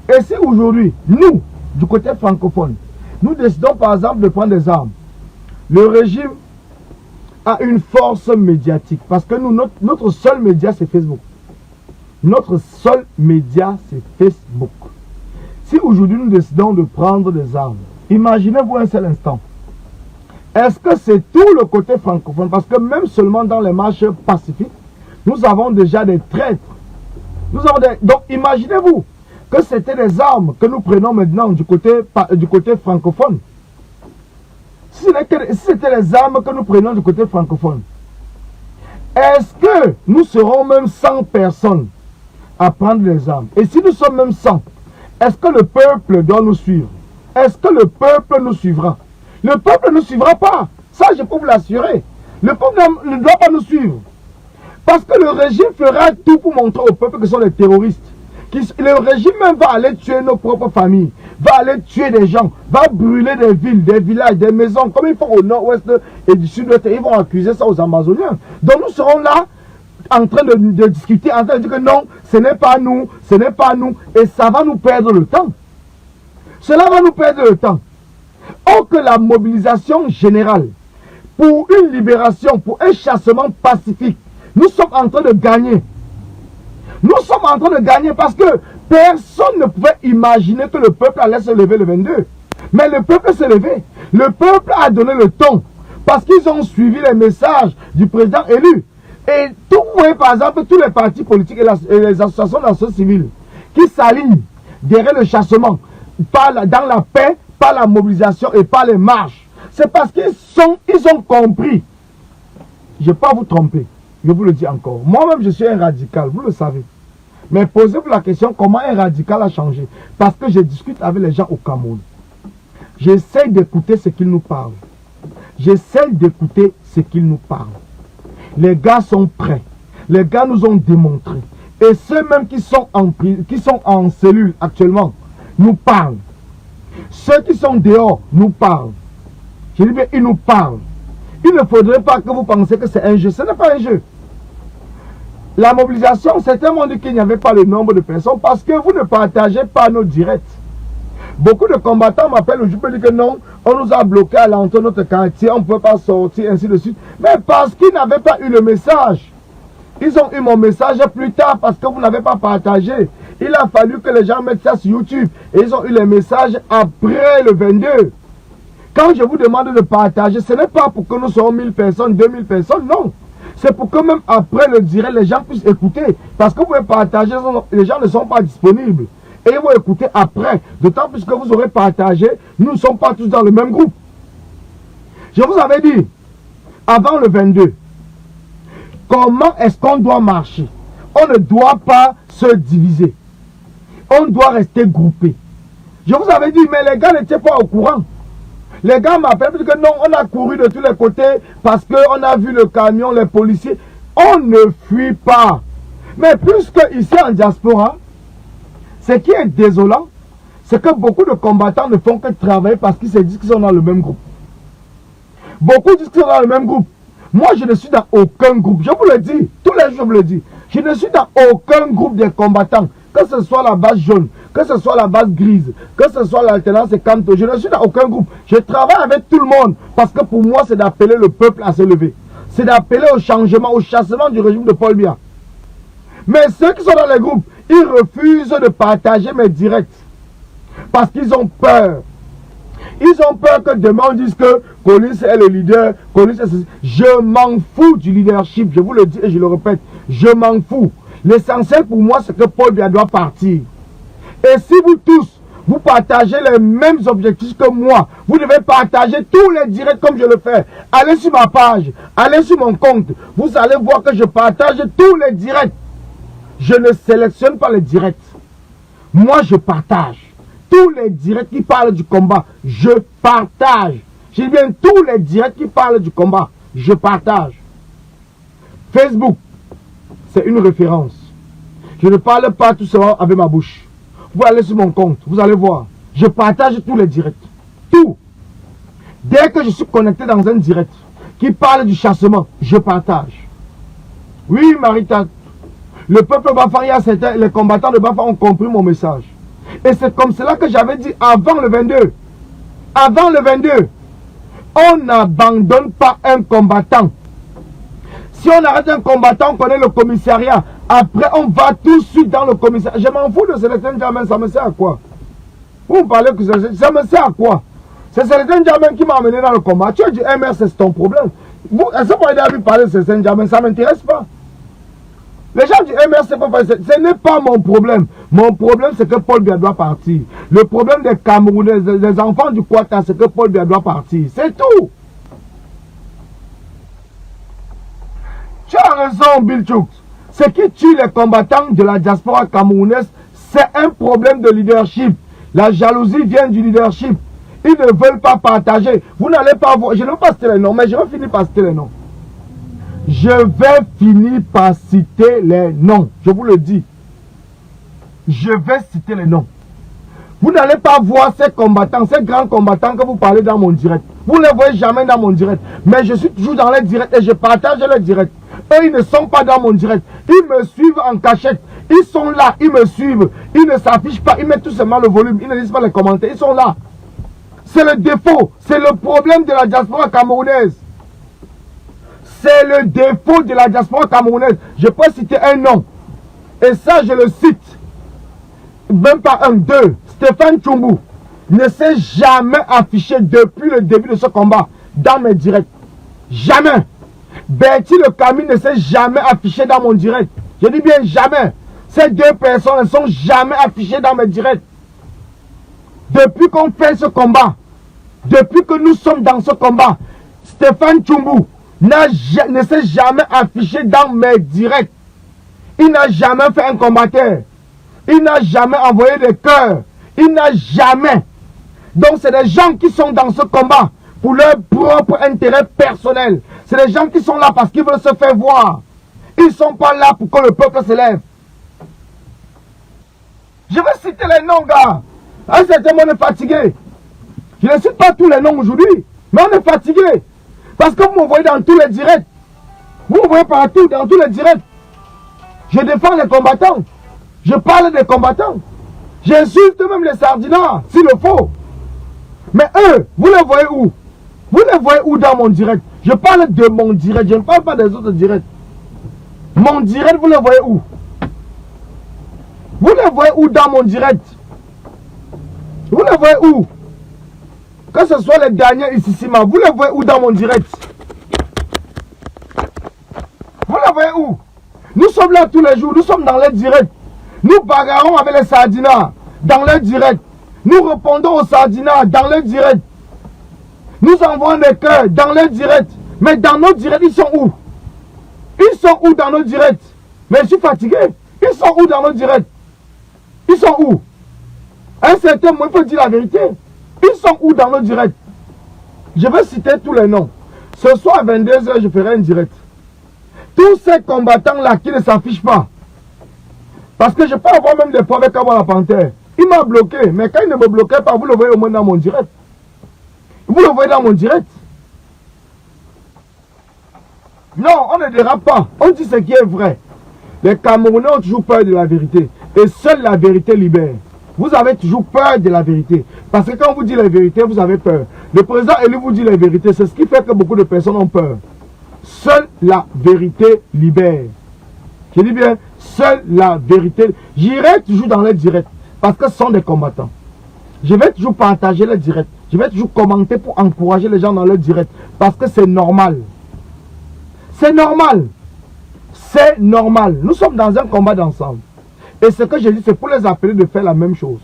Et si aujourd'hui, nous, du côté francophone, nous décidons par exemple de prendre des armes, le régime a une force médiatique. Parce que nous, notre seul média, c'est Facebook. Notre seul média, c'est Facebook. Si aujourd'hui nous décidons de prendre des armes, imaginez-vous un seul instant. Est-ce que c'est tout le côté francophone? Parce que même seulement dans les marches pacifiques, nous avons déjà des traîtres. Donc imaginez-vous que c'était des armes que nous prenons maintenant du côté francophone. Si c'était les armes que nous prenons du côté francophone, est-ce que nous serons même 100 personnes à prendre les armes? Et si nous sommes même 100, est-ce que le peuple doit nous suivre? Est-ce que le peuple nous suivra? Le peuple ne nous suivra pas. Ça, je peux vous l'assurer. Le peuple ne doit pas nous suivre. Parce que le régime fera tout pour montrer au peuple que ce sont des terroristes. Le régime même va aller tuer nos propres familles, va aller tuer des gens, va brûler des villes, des villages, des maisons, comme ils font au nord-ouest et du sud-ouest. Ils vont accuser ça aux Amazoniens. Donc nous serons là en train de discuter, en train de dire que non, ce n'est pas nous, ce n'est pas nous, et ça va nous perdre le temps. Cela va nous perdre le temps. Or que la mobilisation générale pour une libération, pour un chassement pacifique, nous sommes en train de gagner. Nous sommes en train de gagner parce que personne ne pouvait imaginer que le peuple allait se lever le 22. Mais le peuple s'est levé. Le peuple a donné le ton parce qu'ils ont suivi les messages du président élu. Et tout, vous voyez par exemple tous les partis politiques et les associations de la société civile qui s'alignent derrière le chassement, dans la paix, par la mobilisation et par les marches. C'est parce qu'ils ont compris. Je ne vais pas vous tromper. Je vous le dis encore. Moi-même, je suis un radical, vous le savez. Mais posez-vous la question, comment un radical a changé? Parce que je discute avec les gens au Cameroun. J'essaie d'écouter ce qu'ils nous parlent. J'essaie d'écouter ce qu'ils nous parlent. Les gars sont prêts. Les gars nous ont démontré. Et ceux-mêmes qui sont en cellule actuellement nous parlent. Ceux qui sont dehors nous parlent. Je dis bien, ils nous parlent. Il ne faudrait pas que vous pensiez que c'est un jeu. Ce n'est pas un jeu. La mobilisation, certains m'ont dit qu'il n'y avait pas le nombre de personnes parce que vous ne partagez pas nos directs. Beaucoup de combattants m'appellent aujourd'hui pour dire que non, on nous a bloqué à l'entrée de notre quartier, on ne peut pas sortir, ainsi de suite. Mais parce qu'ils n'avaient pas eu le message. Ils ont eu mon message plus tard parce que vous n'avez pas partagé. Il a fallu que les gens mettent ça sur YouTube. Et ils ont eu les messages après le 22. Quand je vous demande de partager, ce n'est pas pour que nous soyons 1000 personnes, 2000 personnes, non. C'est pour que même après le direct, les gens puissent écouter. Parce que vous pouvez partager, les gens ne sont pas disponibles. Et ils vont écouter après. D'autant plus que vous aurez partagé, nous ne sommes pas tous dans le même groupe. Je vous avais dit, avant le 22, comment est-ce qu'on doit marcher? On ne doit pas se diviser. On doit rester groupé. Je vous avais dit, mais les gars n'étaient pas au courant. Les gars m'appellent et disent que non, on a couru de tous les côtés parce qu'on a vu le camion, les policiers. On ne fuit pas. Mais puisque ici en diaspora, ce qui est désolant, c'est que beaucoup de combattants ne font que travailler parce qu'ils se disent qu'ils sont dans le même groupe. Beaucoup disent qu'ils sont dans le même groupe. Moi, je ne suis dans aucun groupe. Je vous le dis, tous les jours, je vous le dis. Je ne suis dans aucun groupe des combattants. Que ce soit la base jaune, que ce soit la base grise, que ce soit l'alternance et Kanto. Je ne suis dans aucun groupe. Je travaille avec tout le monde. Parce que pour moi, c'est d'appeler le peuple à se lever. C'est d'appeler au changement, au chassement du régime de Paul Biya. Mais ceux qui sont dans les groupes, ils refusent de partager mes directs. Parce qu'ils ont peur. Ils ont peur que demain on dise que Collins est le leader. Collins est... Je m'en fous du leadership. Je vous le dis et je le répète. Je m'en fous. L'essentiel pour moi, c'est que Paul Biya doit partir. Et si vous tous, vous partagez les mêmes objectifs que moi, vous devez partager tous les directs comme je le fais. Allez sur ma page, allez sur mon compte. Vous allez voir que je partage tous les directs. Je ne sélectionne pas les directs. Moi, je partage. Tous les directs qui parlent du combat, je partage. Je dis bien tous les directs qui parlent du combat, je partage. Facebook, c'est une référence. Je ne parle pas tout simplement avec ma bouche. Vous allez sur mon compte, vous allez voir. Je partage tous les directs. Tout. Dès que je suis connecté dans un direct qui parle du chassement, je partage. Oui, Marita, le peuple Bafaria, les combattants de Bafa ont compris mon message. Et c'est comme cela que j'avais dit avant le 22. Avant le 22, on n'abandonne pas un combattant. Si on arrête un combattant, on connaît le commissariat. Après, on va tout de suite dans le commissariat. Je m'en fous de Célestin Djamène, ça me sert à quoi? Vous me parlez que ça me sert à quoi? C'est Célestin Djamène qui m'a amené dans le combat. Tu as dit MR, c'est ton problème. Est-ce que vous avez parler de Célestin Djamène? Ça ne m'intéresse pas. Les gens du MR, ce n'est pas mon problème. Mon problème, c'est que Paul Biya doit partir. Le problème des Camerounais, des enfants du Kwata, c'est que Paul Biya doit partir. C'est tout. Tu as raison, Bill Chouk. Ce qui tue les combattants de la diaspora camerounaise, c'est un problème de leadership. La jalousie vient du leadership. Ils ne veulent pas partager. Vous n'allez pas voir. Je ne vais pas citer les noms, mais je vais finir par citer les noms. Je vais finir par citer les noms. Je vous le dis. Je vais citer les noms. Vous n'allez pas voir ces combattants, ces grands combattants que vous parlez dans mon direct. Vous ne les voyez jamais dans mon direct. Mais je suis toujours dans les directs et je partage les directs. Eux, ils ne sont pas dans mon direct. Ils me suivent en cachette. Ils sont là, ils me suivent. Ils ne s'affichent pas, ils mettent tout simplement le volume. Ils ne lisent pas les commentaires. Ils sont là. C'est le défaut. C'est le problème de la diaspora camerounaise. C'est le défaut de la diaspora camerounaise. Je peux citer un nom. Et ça, je le cite. Même pas un, deux. Stéphane Tchoumbu ne s'est jamais affiché depuis le début de ce combat dans mes directs. Jamais. Bertie le Camille ne s'est jamais affiché dans mon direct. Je dis bien jamais. Ces deux personnes ne sont jamais affichées dans mes directs. Depuis qu'on fait ce combat, Depuis que nous sommes dans ce combat, Stéphane Tchoumbou ne s'est jamais affiché dans mes directs. Il n'a jamais fait un combattant. Il n'a jamais envoyé des cœurs. Il n'a jamais. Donc c'est des gens qui sont dans ce combat pour leur propre intérêt personnel. C'est des gens qui sont là parce qu'ils veulent se faire voir. Ils ne sont pas là pour que le peuple se lève. Je vais citer les noms, gars. À un certain moment, on est fatigué. Je ne cite pas tous les noms aujourd'hui, mais on est fatigué. Parce que vous me voyez dans tous les directs. Vous me voyez partout, dans tous les directs. Je défends les combattants. Je parle des combattants. J'insulte même les sardinards, s'il le faut. Mais eux, vous les voyez où? Vous les voyez où dans mon direct? Je parle de mon direct, je ne parle pas des autres directs. Mon direct, vous les voyez où? Vous les voyez où dans mon direct? Vous les voyez où? Que ce soit les derniers ici, vous les voyez où dans mon direct? Vous les voyez où? Nous sommes là tous les jours, nous sommes dans les directs. Nous bagarrons avec les sardinards dans les directs. Nous répondons aux sardinards dans les directs. Nous envoyons des cœurs dans les directs. Mais dans nos directs, ils sont où? Ils sont où dans nos directs? Mais je suis fatigué. Ils sont où dans nos directs? Ils sont où? À un certain moment, il faut dire la vérité. Ils sont où dans nos directs? Je vais citer tous les noms. Ce soir à 22h, je ferai un direct. Tous ces combattants-là qui ne s'affichent pas. Parce que je peux avoir même des preuves avec la Panthère. Il m'a bloqué. Mais quand il ne me bloquait pas, vous le voyez au moins dans mon direct. Vous le voyez dans mon direct. Non, on ne dérape pas. On dit ce qui est vrai. Les Camerounais ont toujours peur de la vérité. Et seule la vérité libère. Vous avez toujours peur de la vérité. Parce que quand on vous dit la vérité, vous avez peur. Le président élu vous dit la vérité. C'est ce qui fait que beaucoup de personnes ont peur. Seule la vérité libère. Je dis bien, seule la vérité. J'irai toujours dans les directs. Parce que ce sont des combattants. Je vais toujours partager les directs. Je vais toujours commenter pour encourager les gens dans les directs. Parce que c'est normal. C'est normal. C'est normal. Nous sommes dans un combat d'ensemble. Et ce que je dis, c'est pour les appeler de faire la même chose.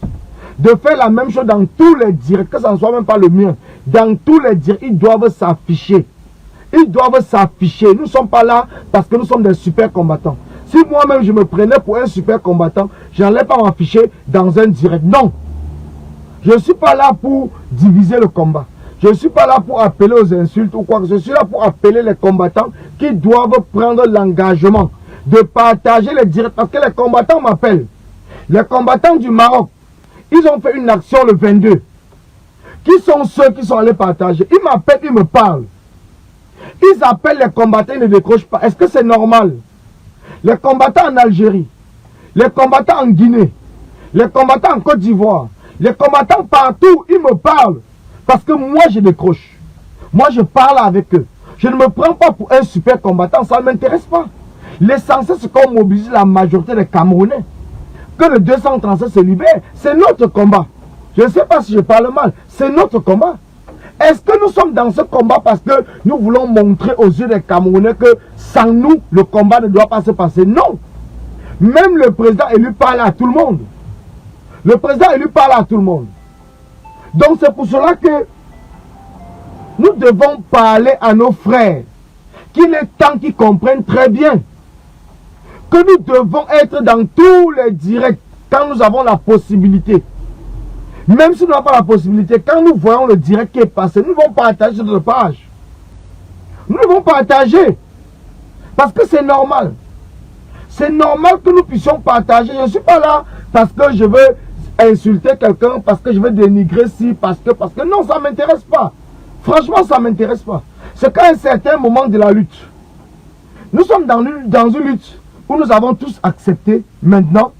De faire la même chose dans tous les directs, que ce ne soit même pas le mien. Dans tous les directs, ils doivent s'afficher. Ils doivent s'afficher. Nous ne sommes pas là parce que nous sommes des super combattants. Si moi-même je me prenais pour un super combattant, je n'allais pas m'afficher dans un direct. Non. Je ne suis pas là pour diviser le combat. Je ne suis pas là pour appeler aux insultes ou quoi. Je suis là pour appeler les combattants qui doivent prendre l'engagement de partager les directs. Parce que les combattants m'appellent. Les combattants du Maroc, ils ont fait une action le 22. Qui sont ceux qui sont allés partager? Ils m'appellent, ils me parlent. Ils appellent les combattants, ils ne décrochent pas. Est-ce que c'est normal? Les combattants en Algérie, les combattants en Guinée, les combattants en Côte d'Ivoire, les combattants partout, ils me parlent. Parce que moi, je décroche. Moi, je parle avec eux. Je ne me prends pas pour un super combattant, ça ne m'intéresse pas. L'essentiel, c'est qu'on mobilise la majorité des Camerounais. Que le 237 se libère, c'est notre combat. Je ne sais pas si je parle mal, c'est notre combat. Est-ce que nous sommes dans ce combat parce que nous voulons montrer aux yeux des Camerounais que sans nous, le combat ne doit pas se passer? Non. Même le président élu parle à tout le monde. Le président élu parle à tout le monde. Donc c'est pour cela que nous devons parler à nos frères qu'il est temps qu'ils comprennent très bien que nous devons être dans tous les directs quand nous avons la possibilité. Même si nous n'avons pas la possibilité, quand nous voyons le direct qui est passé, nous devons partager sur notre page. Nous devons partager. Parce que c'est normal. C'est normal que nous puissions partager. Je ne suis pas là parce que je veux insulter quelqu'un, parce que je veux dénigrer parce que non, ça ne m'intéresse pas. Franchement, ça ne m'intéresse pas. C'est qu'à un certain moment de la lutte, nous sommes dans une lutte où nous avons tous accepté maintenant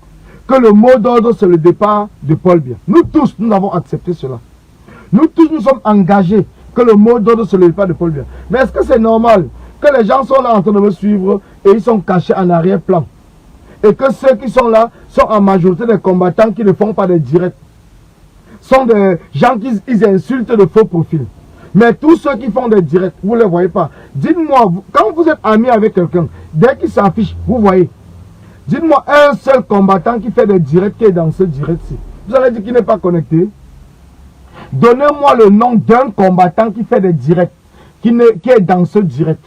que le mot d'ordre c'est le départ de Paul Biya. Nous tous, nous avons accepté cela. Nous tous, nous sommes engagés que le mot d'ordre c'est le départ de Paul Biya. Mais est-ce que c'est normal que les gens sont là en train de me suivre et ils sont cachés en arrière-plan? Et que ceux qui sont là sont en majorité des combattants qui ne font pas de directs. Sont des gens qui ils insultent de faux profils. Mais tous ceux qui font des directs, vous ne les voyez pas. Dites-moi, quand vous êtes ami avec quelqu'un, dès qu'il s'affiche, vous voyez. Dites-moi un seul combattant qui fait des directs qui est dans ce direct-ci. Vous allez dire qu'il n'est pas connecté. Donnez-moi le nom d'un combattant qui fait des directs, qui est dans ce direct.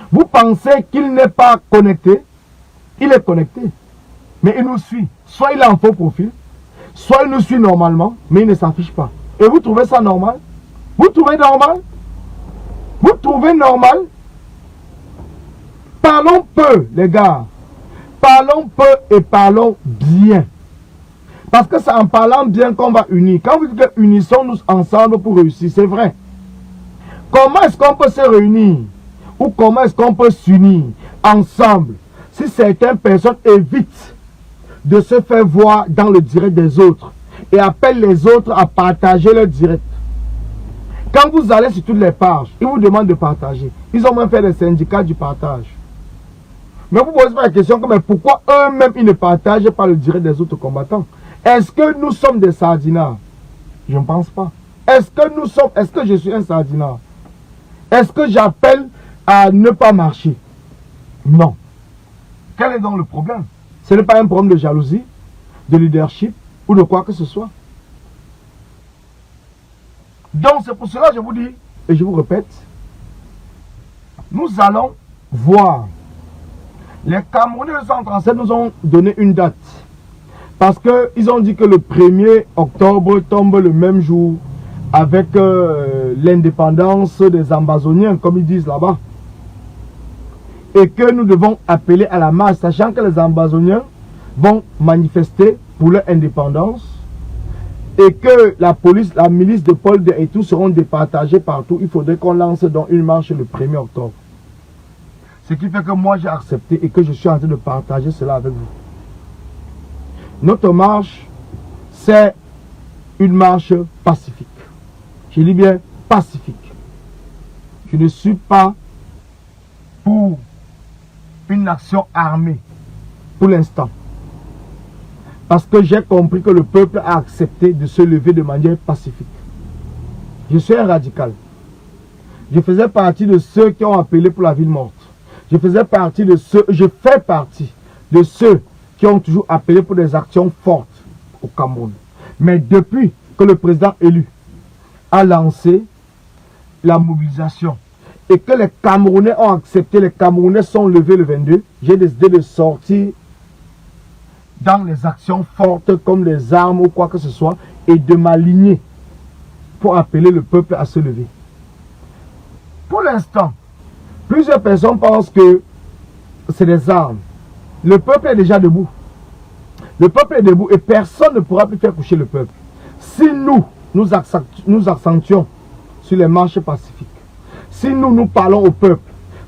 Vous pensez qu'il n'est pas connecté? Il est connecté. Mais il nous suit. Soit il a un faux profil, soit il nous suit normalement, mais il ne s'affiche pas. Et vous trouvez ça normal? Vous trouvez normal? Vous trouvez normal? Parlons peu, les gars. Parlons peu et parlons bien. Parce que c'est en parlant bien qu'on va unir. Quand vous dites que unissons-nous ensemble pour réussir, c'est vrai. Comment est-ce qu'on peut se réunir? Ou comment est-ce qu'on peut s'unir ensemble si certaines personnes évitent de se faire voir dans le direct des autres et appellent les autres à partager leur direct? Quand vous allez sur toutes les pages, ils vous demandent de partager. Ils ont même fait des syndicats du partage. Mais vous posez pas la question comme pourquoi eux-mêmes ils ne partagent pas le direct des autres combattants? Est-ce que nous sommes des sardinards? Je ne pense pas. Est-ce que je suis un sardinard? Est-ce que j'appelle à ne pas marcher? Non. Quel est donc le problème? Ce n'est pas un problème de jalousie, de leadership ou de quoi que ce soit. Donc c'est pour cela que je vous dis, et je vous répète, nous allons voir. Les Camerounais de 137 nous ont donné une date. Parce qu'ils ont dit que le 1er octobre tombe le même jour avec l'indépendance des Ambazoniens, comme ils disent là-bas. Et que nous devons appeler à la marche, sachant que les Ambazoniens vont manifester pour leur indépendance. Et que la police, la milice de Paul et tout seront départagés partout. Il faudrait qu'on lance donc une marche le 1er octobre. Ce qui fait que moi j'ai accepté et que je suis en train de partager cela avec vous. Notre marche, c'est une marche pacifique. Je dis bien pacifique. Je ne suis pas pour une action armée pour l'instant. Parce que j'ai compris que le peuple a accepté de se lever de manière pacifique. Je suis un radical. Je faisais partie de ceux qui ont appelé pour la ville morte. Je fais partie de ceux qui ont toujours appelé pour des actions fortes au Cameroun. Mais depuis que le président élu a lancé la mobilisation et que les Camerounais ont accepté, les Camerounais sont levés le 22, j'ai décidé de sortir dans les actions fortes comme les armes ou quoi que ce soit et de m'aligner pour appeler le peuple à se lever. Pour l'instant, plusieurs personnes pensent que c'est des armes. Le peuple est déjà debout. Le peuple est debout et personne ne pourra plus faire coucher le peuple. Si nous accentuons sur les marches pacifiques, si nous parlons au peuple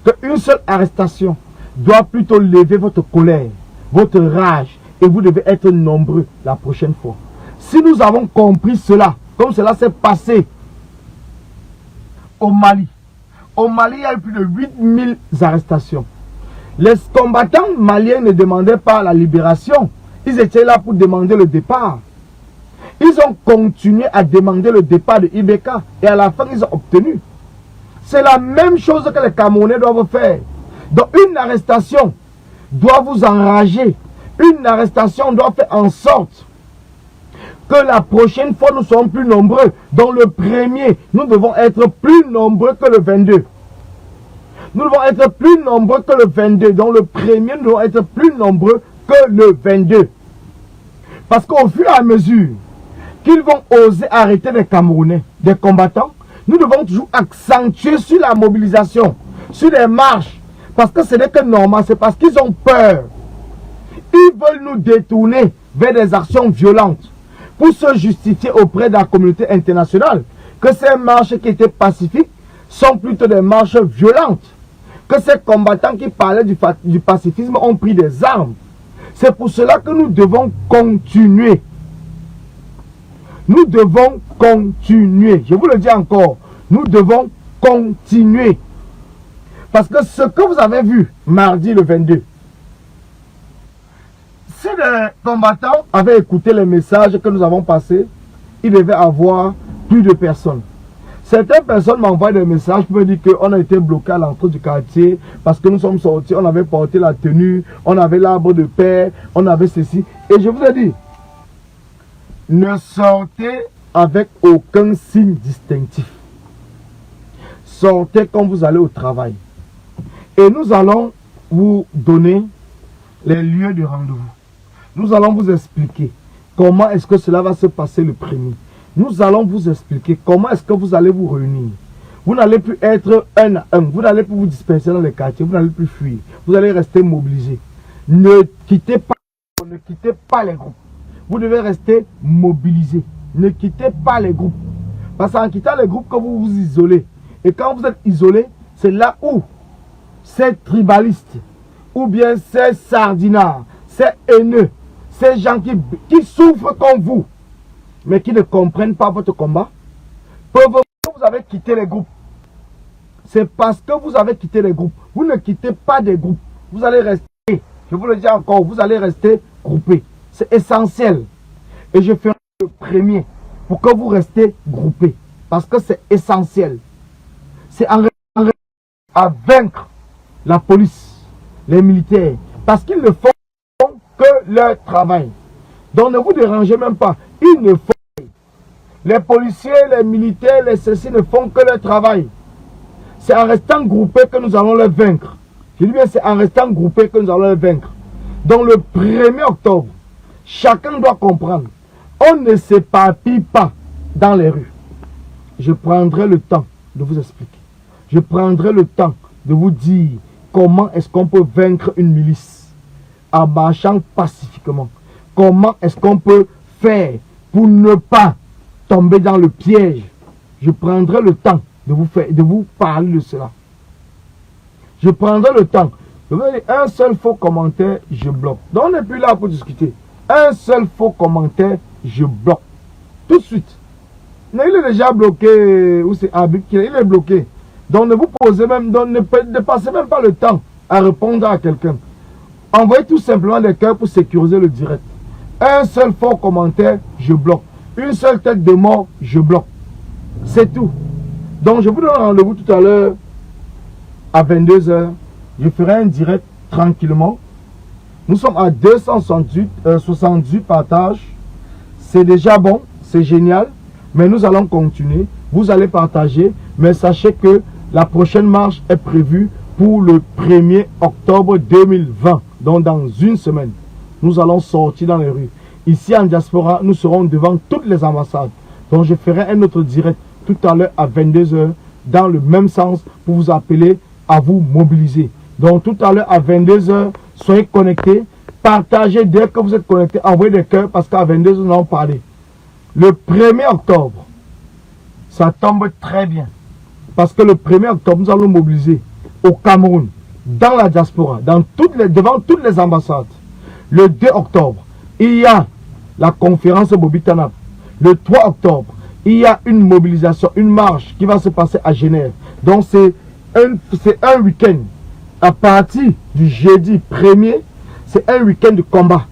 qu'une seule arrestation doit plutôt lever votre colère, votre rage, et vous devez être nombreux la prochaine fois. Si nous avons compris cela, comme cela s'est passé au Mali, il y a eu plus de 8000 arrestations. Les combattants maliens ne demandaient pas la libération. Ils étaient là pour demander le départ. Ils ont continué à demander le départ de Ibeka. Et à la fin, ils ont obtenu. C'est la même chose que les Camerounais doivent faire. Donc une arrestation doit vous enrager. Une arrestation doit faire en sorte que la prochaine fois, nous serons plus nombreux. Dans le premier, nous devons être plus nombreux que le 22. Nous devons être plus nombreux que le 22. Dans le premier, nous devons être plus nombreux que le 22. Parce qu'au fur et à mesure qu'ils vont oser arrêter les Camerounais, des combattants, nous devons toujours accentuer sur la mobilisation, sur les marches. Parce que ce n'est que normal, c'est parce qu'ils ont peur. Ils veulent nous détourner vers des actions violentes pour se justifier auprès de la communauté internationale que ces marches qui étaient pacifiques sont plutôt des marches violentes. Que ces combattants qui parlaient du pacifisme ont pris des armes. C'est pour cela que nous devons continuer. Nous devons continuer. Je vous le dis encore. Nous devons continuer. Parce que ce que vous avez vu mardi le 22, si les combattants avaient écouté les messages que nous avons passés, il devait avoir plus de personnes. Certaines personnes m'envoient des messages pour me dire qu'on a été bloqué à l'entrée du quartier parce que nous sommes sortis, on avait porté la tenue, on avait l'arbre de paix, on avait ceci. Et je vous ai dit, ne sortez avec aucun signe distinctif. Sortez quand vous allez au travail. Et nous allons vous donner les lieux de rendez-vous. Nous allons vous expliquer comment est-ce que cela va se passer le premier. Nous allons vous expliquer comment est-ce que vous allez vous réunir. Vous n'allez plus être un à un. Vous n'allez plus vous disperser dans les quartiers. Vous n'allez plus fuir. Vous allez rester mobilisés. Ne quittez pas les groupes. Vous devez rester mobilisés. Ne quittez pas les groupes. Parce qu'en quittant les groupes que vous vous isolez. Et quand vous êtes isolé, c'est là où ces tribalistes, ou bien ces sardinards, ces haineux, ces gens qui souffrent comme vous, mais qui ne comprennent pas votre combat, peuvent voir que vous avez quitté les groupes. C'est parce que vous avez quitté les groupes. Vous ne quittez pas des groupes. Vous allez rester, je vous le dis encore, vous allez rester groupés. C'est essentiel. Et je ferai le premier pour que vous restez groupés. Parce que c'est essentiel. C'est en à vaincre la police, les militaires. Parce qu'ils ne font que leur travail. Donc ne vous dérangez même pas. Ils ne font. Les policiers, les militaires, les ceci ne font que leur travail. C'est en restant groupés que nous allons les vaincre. Je dis bien, c'est en restant groupés que nous allons les vaincre. Donc le 1er octobre, chacun doit comprendre. On ne s'éparpille pas dans les rues. Je prendrai le temps de vous expliquer. Je prendrai le temps de vous dire comment est-ce qu'on peut vaincre une milice en marchant pacifiquement. Comment est-ce qu'on peut faire pour ne pas tomber dans le piège. Je prendrai le temps de vous parler de cela. Je prendrai le temps. Un seul faux commentaire, je bloque. Donc on n'est plus là pour discuter. Un seul faux commentaire, je bloque. Tout de suite. Mais il est déjà bloqué, ou c'est Abik, il est bloqué. Donc ne vous posez même, donc ne passez même pas le temps à répondre à quelqu'un. Envoyez tout simplement des cœurs pour sécuriser le direct. Un seul faux commentaire, je bloque. Une seule tête de mort, je bloque. C'est tout. Donc je vous donne rendez-vous tout à l'heure à 22 h. Je ferai un direct tranquillement. Nous sommes à 278 partages. C'est déjà bon, c'est génial. Mais nous allons continuer. Vous allez partager. Mais sachez que la prochaine marche est prévue pour le 1er octobre 2020. Donc dans une semaine, nous allons sortir dans les rues. Ici en diaspora, nous serons devant toutes les ambassades. Donc je ferai un autre direct tout à l'heure à 22 h dans le même sens pour vous appeler à vous mobiliser. Donc tout à l'heure à 22 h, soyez connectés. Partagez dès que vous êtes connectés. Envoyez des cœurs parce qu'à 22 h, nous allons parler. Le 1er octobre, ça tombe très bien. Parce que le 1er octobre, nous allons mobiliser au Cameroun, dans la diaspora, devant toutes les ambassades. Le 2 octobre, il y a la conférence Bobby Tanap. Le 3 octobre, il y a une mobilisation, une marche qui va se passer à Genève. Donc c'est un week-end. À partir du jeudi 1er, c'est un week-end de combat.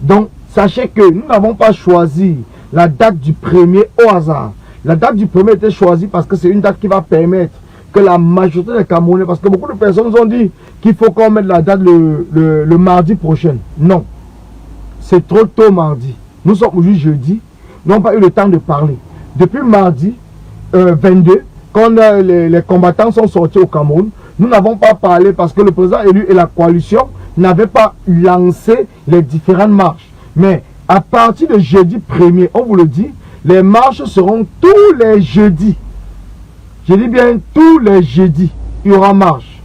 Donc sachez que nous n'avons pas choisi la date du 1er au hasard. La date du 1er était choisie parce que c'est une date qui va permettre que la majorité des Camerounais, parce que beaucoup de personnes nous ont dit qu'il faut qu'on mette la date le mardi prochain. Non. C'est trop tôt mardi. Nous sommes aujourd'hui jeudi. Nous n'avons pas eu le temps de parler. Depuis mardi 22, quand les combattants sont sortis au Cameroun, nous n'avons pas parlé parce que le président élu et la coalition n'avaient pas lancé les différentes marches. Mais à partir de jeudi 1er, on vous le dit, les marches seront tous les jeudis. Je dis bien tous les jeudis. Il y aura marche.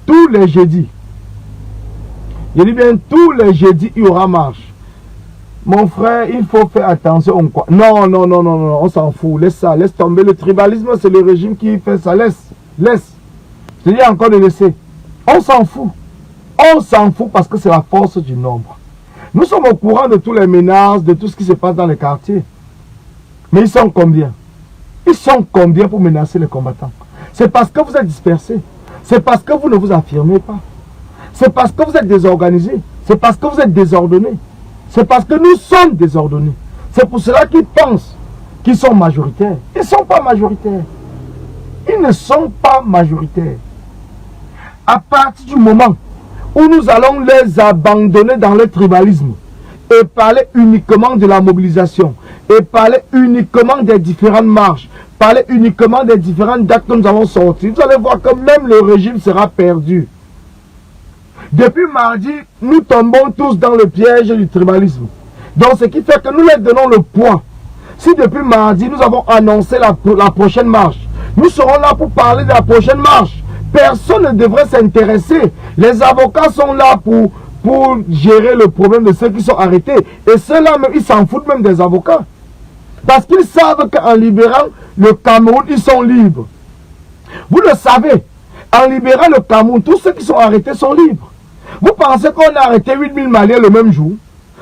Tous les jeudis. Je dis bien tous les jeudis, il y aura marche. Mon frère, il faut faire attention. Non, non, non, non, non, on s'en fout. Laisse ça, laisse tomber. Le tribalisme, c'est le régime qui fait ça. Laisse, laisse. Je dis encore de laisser. On s'en fout. On s'en fout parce que c'est la force du nombre. Nous sommes au courant de tous les menaces, de tout ce qui se passe dans les quartiers. Mais ils sont combien? Ils sont combien pour menacer les combattants? C'est parce que vous êtes dispersés. C'est parce que vous ne vous affirmez pas. C'est parce que vous êtes désorganisés. C'est parce que vous êtes désordonnés. C'est parce que nous sommes désordonnés. C'est pour cela qu'ils pensent qu'ils sont majoritaires. Ils ne sont pas majoritaires. Ils ne sont pas majoritaires. À partir du moment où nous allons les abandonner dans le tribalisme et parler uniquement de la mobilisation, et parler uniquement des différentes marches, parler uniquement des différentes dates que nous avons sorties, vous allez voir que même le régime sera perdu. Depuis mardi, nous tombons tous dans le piège du tribalisme. Donc ce qui fait que nous leur donnons le poids. Si depuis mardi, nous avons annoncé la prochaine marche, nous serons là pour parler de la prochaine marche. Personne ne devrait s'intéresser. Les avocats sont là pour gérer le problème de ceux qui sont arrêtés. Et ceux-là, ils s'en foutent même des avocats. Parce qu'ils savent qu'en libérant le Cameroun, ils sont libres. Vous le savez, en libérant le Cameroun, tous ceux qui sont arrêtés sont libres. Vous pensez qu'on a arrêté 8000 Maliens le même jour?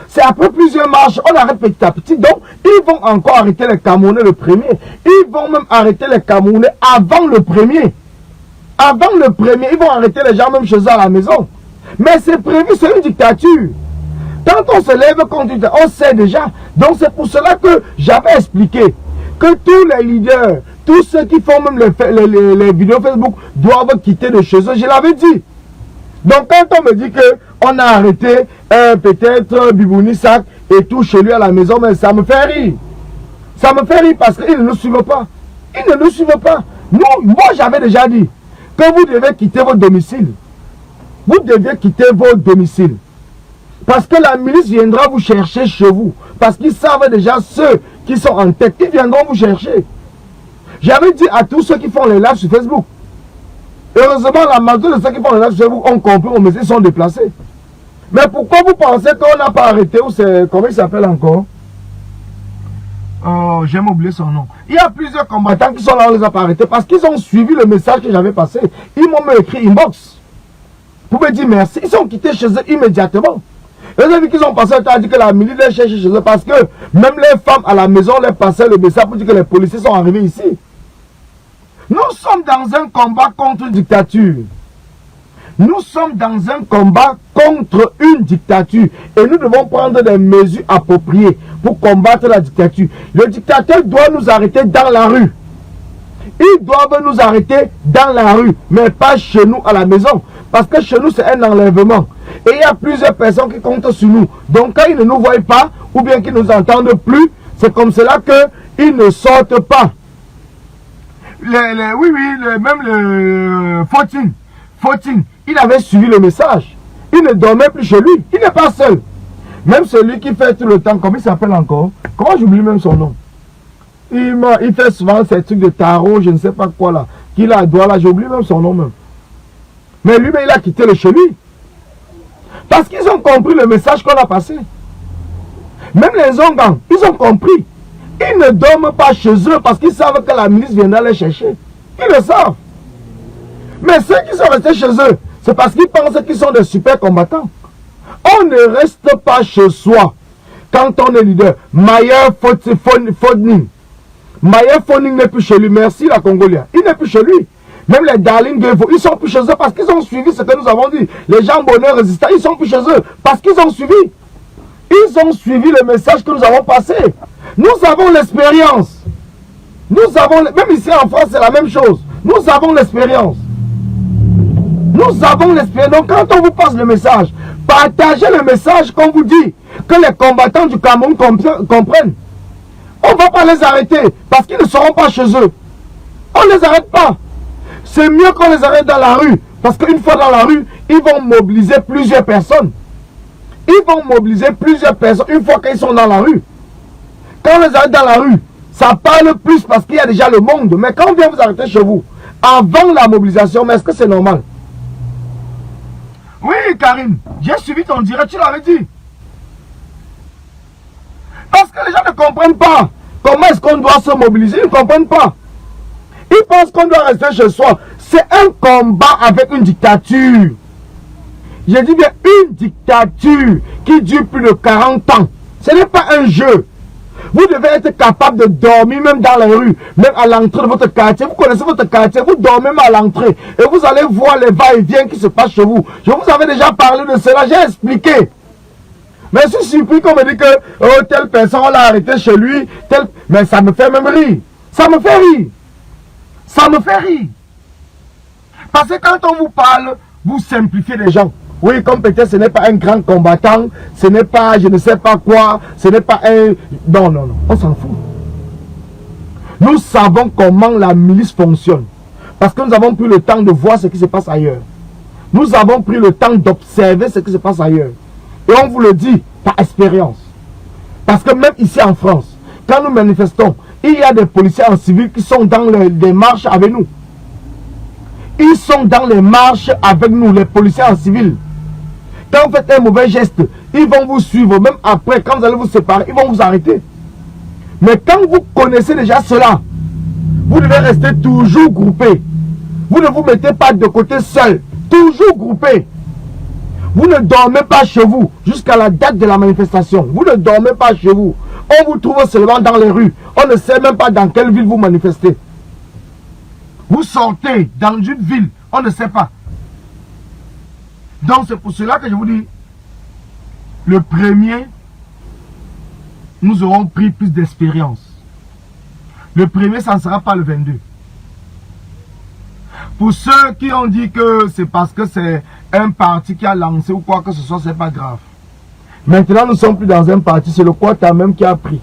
C'est après plusieurs marches, on arrête petit à petit. Donc, ils vont encore arrêter les Camerounais le premier. Ils vont même arrêter les Camerounais avant le premier. Avant le premier, ils vont arrêter les gens même chez eux à la maison. Mais c'est prévu, c'est une dictature. Quand on se lève contre une dictature, on sait déjà. Donc c'est pour cela que j'avais expliqué que tous les leaders, tous ceux qui font même les vidéos Facebook doivent quitter de chez eux. Je l'avais dit. Donc quand on me dit qu'on a arrêté peut-être Bibouni Sac et tout chez lui à la maison, mais ça me fait rire. Ça me fait rire parce qu'ils ne nous suivent pas. Ils ne nous suivent pas. Moi j'avais déjà dit que vous devez quitter votre domicile. Vous devez quitter votre domicile. Parce que la milice viendra vous chercher chez vous. Parce qu'ils savent déjà ceux qui sont en tête. Ils viendront vous chercher. J'avais dit à tous ceux qui font les lives sur Facebook. Heureusement, la majorité de ceux qui font les lives sur Facebook ont compris, mais ils sont déplacés. Mais pourquoi vous pensez qu'on n'a pas arrêté ou c'est... Comment il s'appelle encore? J'ai oublié son nom. Il y a plusieurs combattants qui sont là, on les a pas arrêtés parce qu'ils ont suivi le message que j'avais passé. Ils m'ont écrit inbox pour me dire merci. Ils sont quittés chez eux immédiatement. Et vous avez vu qu'ils ont passé le temps à dire que la milice les cherche chez eux parce que même les femmes à la maison leur passaient le message pour dire que les policiers sont arrivés ici. Nous sommes dans un combat contre une dictature. Nous sommes dans un combat contre une dictature et nous devons prendre des mesures appropriées pour combattre la dictature. Le dictateur doit nous arrêter dans la rue. Ils doivent nous arrêter dans la rue, mais pas chez nous à la maison. Parce que chez nous, c'est un enlèvement. Et il y a plusieurs personnes qui comptent sur nous. Donc quand ils ne nous voient pas, ou bien qu'ils ne nous entendent plus, c'est comme cela qu'ils ne sortent pas. Même le Fautine, il avait suivi le message. Il ne dormait plus chez lui. Il n'est pas seul. Même celui qui fait tout le temps, comment il s'appelle encore? Comment j'oublie même son nom? Il fait souvent ces trucs de tarot, je ne sais pas quoi là. Qu'il a doigt là, j'oublie même son nom même. Mais lui, il a quitté le chez lui. Parce qu'ils ont compris le message qu'on a passé. Même les Zongans, ils ont compris. Ils ne dorment pas chez eux parce qu'ils savent que la milice viendra les chercher. Ils le savent. Mais ceux qui sont restés chez eux, c'est parce qu'ils pensent qu'ils sont des super combattants. On ne reste pas chez soi quand on est leader. Mayer Fodning. Mayer Fodning n'est plus chez lui. Merci la Congolia. Il n'est plus chez lui. Même les Darling Gevo, ils sont plus chez eux parce qu'ils ont suivi ce que nous avons dit. Les gens bonheur résistants, ils sont plus chez eux parce qu'ils ont suivi. Ils ont suivi le message que nous avons passé. Nous avons l'expérience. Nous avons, même ici en France, c'est la même chose. Nous avons l'expérience. Nous avons l'expérience. Donc quand on vous passe le message, partagez le message qu'on vous dit, que les combattants du Cameroun comprennent. On ne va pas les arrêter parce qu'ils ne seront pas chez eux. On ne les arrête pas. C'est mieux qu'on les arrête dans la rue. Parce qu'une fois dans la rue, ils vont mobiliser plusieurs personnes. Ils vont mobiliser plusieurs personnes une fois qu'ils sont dans la rue. Quand on les arrête dans la rue, ça parle plus parce qu'il y a déjà le monde. Mais quand on vient vous arrêter chez vous, avant la mobilisation, mais est-ce que c'est normal? Oui, Karim, j'ai suivi ton direct, tu l'avais dit. Parce que les gens ne comprennent pas comment est-ce qu'on doit se mobiliser. Ils ne comprennent pas. Ils pensent qu'on doit rester chez soi. C'est un combat avec une dictature. J'ai dit bien une dictature qui dure plus de 40 ans. Ce n'est pas un jeu. Vous devez être capable de dormir même dans les rues, même à l'entrée de votre quartier. Vous connaissez votre quartier, vous dormez même à l'entrée. Et vous allez voir les va-et-vient qui se passent chez vous. Je vous avais déjà parlé de cela, j'ai expliqué. Mais je suis surpris qu'on me dit que telle personne, on l'a arrêté chez lui. Mais ça me fait même rire. Ça me fait rire. Ça me fait rire. Parce que quand on vous parle, vous simplifiez les gens. Oui, comme peut-être ce n'est pas un grand combattant, ce n'est pas je ne sais pas quoi, ce n'est pas un... Non, non, non, on s'en fout. Nous savons comment la milice fonctionne. Parce que nous avons pris le temps de voir ce qui se passe ailleurs. Nous avons pris le temps d'observer ce qui se passe ailleurs. Et on vous le dit par expérience. Parce que même ici en France, quand nous manifestons, il y a des policiers en civil qui sont dans les marches avec nous. Ils sont dans les marches avec nous, les policiers en civil. Quand vous faites un mauvais geste, ils vont vous suivre. Même après, quand vous allez vous séparer, ils vont vous arrêter. Mais quand vous connaissez déjà cela, vous devez rester toujours groupé. Vous ne vous mettez pas de côté seul. Toujours groupé. Vous ne dormez pas chez vous jusqu'à la date de la manifestation. Vous ne dormez pas chez vous. On vous trouve seulement dans les rues. On ne sait même pas dans quelle ville vous manifestez. Vous sortez dans une ville, on ne sait pas. Donc c'est pour cela que je vous dis, le premier, nous aurons pris plus d'expérience. Le premier, ça ne sera pas le 22. Pour ceux qui ont dit que c'est parce que c'est un parti qui a lancé ou quoi que ce soit, c'est pas grave. Maintenant, nous ne sommes plus dans un parti, c'est le Quata même qui a pris.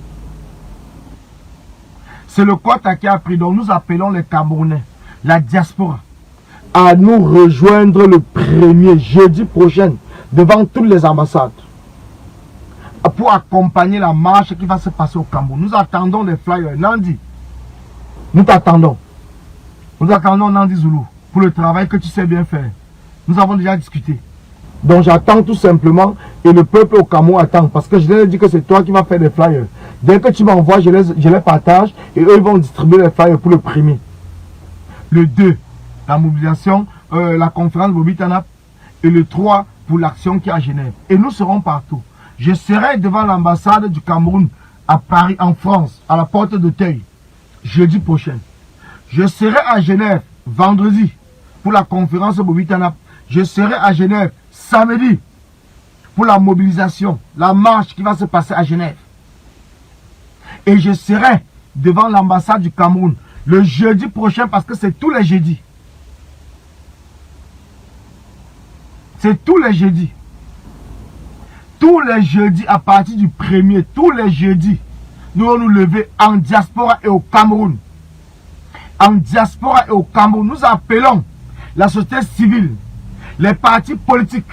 C'est le Quata qui a pris. Donc nous appelons les Camerounais, la diaspora, à nous rejoindre le 1er jeudi prochain devant toutes les ambassades pour accompagner la marche qui va se passer au Cameroun. Nous attendons les flyers. Nandi, nous t'attendons. Nous attendons Nandi Zulu pour le travail que tu sais bien faire. Nous avons déjà discuté. Donc j'attends tout simplement et le peuple au Cameroun attend parce que je leur ai dit que c'est toi qui vas faire des flyers. Dès que tu m'envoies, je les partage et eux ils vont distribuer les flyers pour le 1er. Le 2, la mobilisation, la conférence Bobby Tanap. Et le 3, pour l'action qui est à Genève. Et nous serons partout. Je serai devant l'ambassade du Cameroun à Paris, en France, à la porte d'Auteuil, jeudi prochain. Je serai à Genève vendredi pour la conférence Bobby Tanap. Je serai à Genève samedi pour la mobilisation, la marche qui va se passer à Genève. Et je serai devant l'ambassade du Cameroun le jeudi prochain parce que c'est tous les jeudis. C'est tous les jeudis. Tous les jeudis à partir du 1er, tous les jeudis, nous allons nous lever en diaspora et au Cameroun. En diaspora et au Cameroun, nous appelons la société civile, les partis politiques,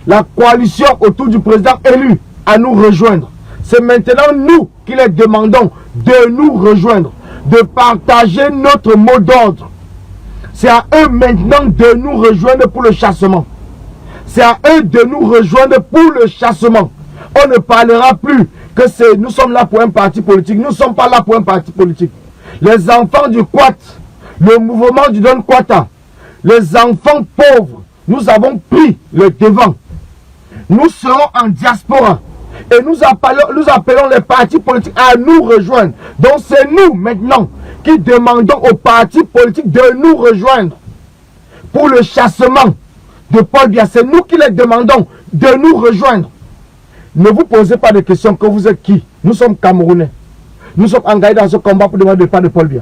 la coalition autour du président élu à nous rejoindre. C'est maintenant nous qui les demandons de nous rejoindre, de partager notre mot d'ordre. C'est à eux maintenant de nous rejoindre pour le chassement. C'est à eux de nous rejoindre pour le chassement. On ne parlera plus que nous sommes là pour un parti politique. Nous ne sommes pas là pour un parti politique. Les enfants du Quat, le mouvement du Don Quata, les enfants pauvres, nous avons pris le devant. Nous serons en diaspora. Et nous appelons les partis politiques à nous rejoindre. Donc c'est nous maintenant qui demandons aux partis politiques de nous rejoindre pour le chassement de Paul Biya. C'est nous qui les demandons de nous rejoindre. Ne vous posez pas de questions que vous êtes qui. Nous sommes Camerounais. Nous sommes engagés dans ce combat pour demander le départ de Paul Biya.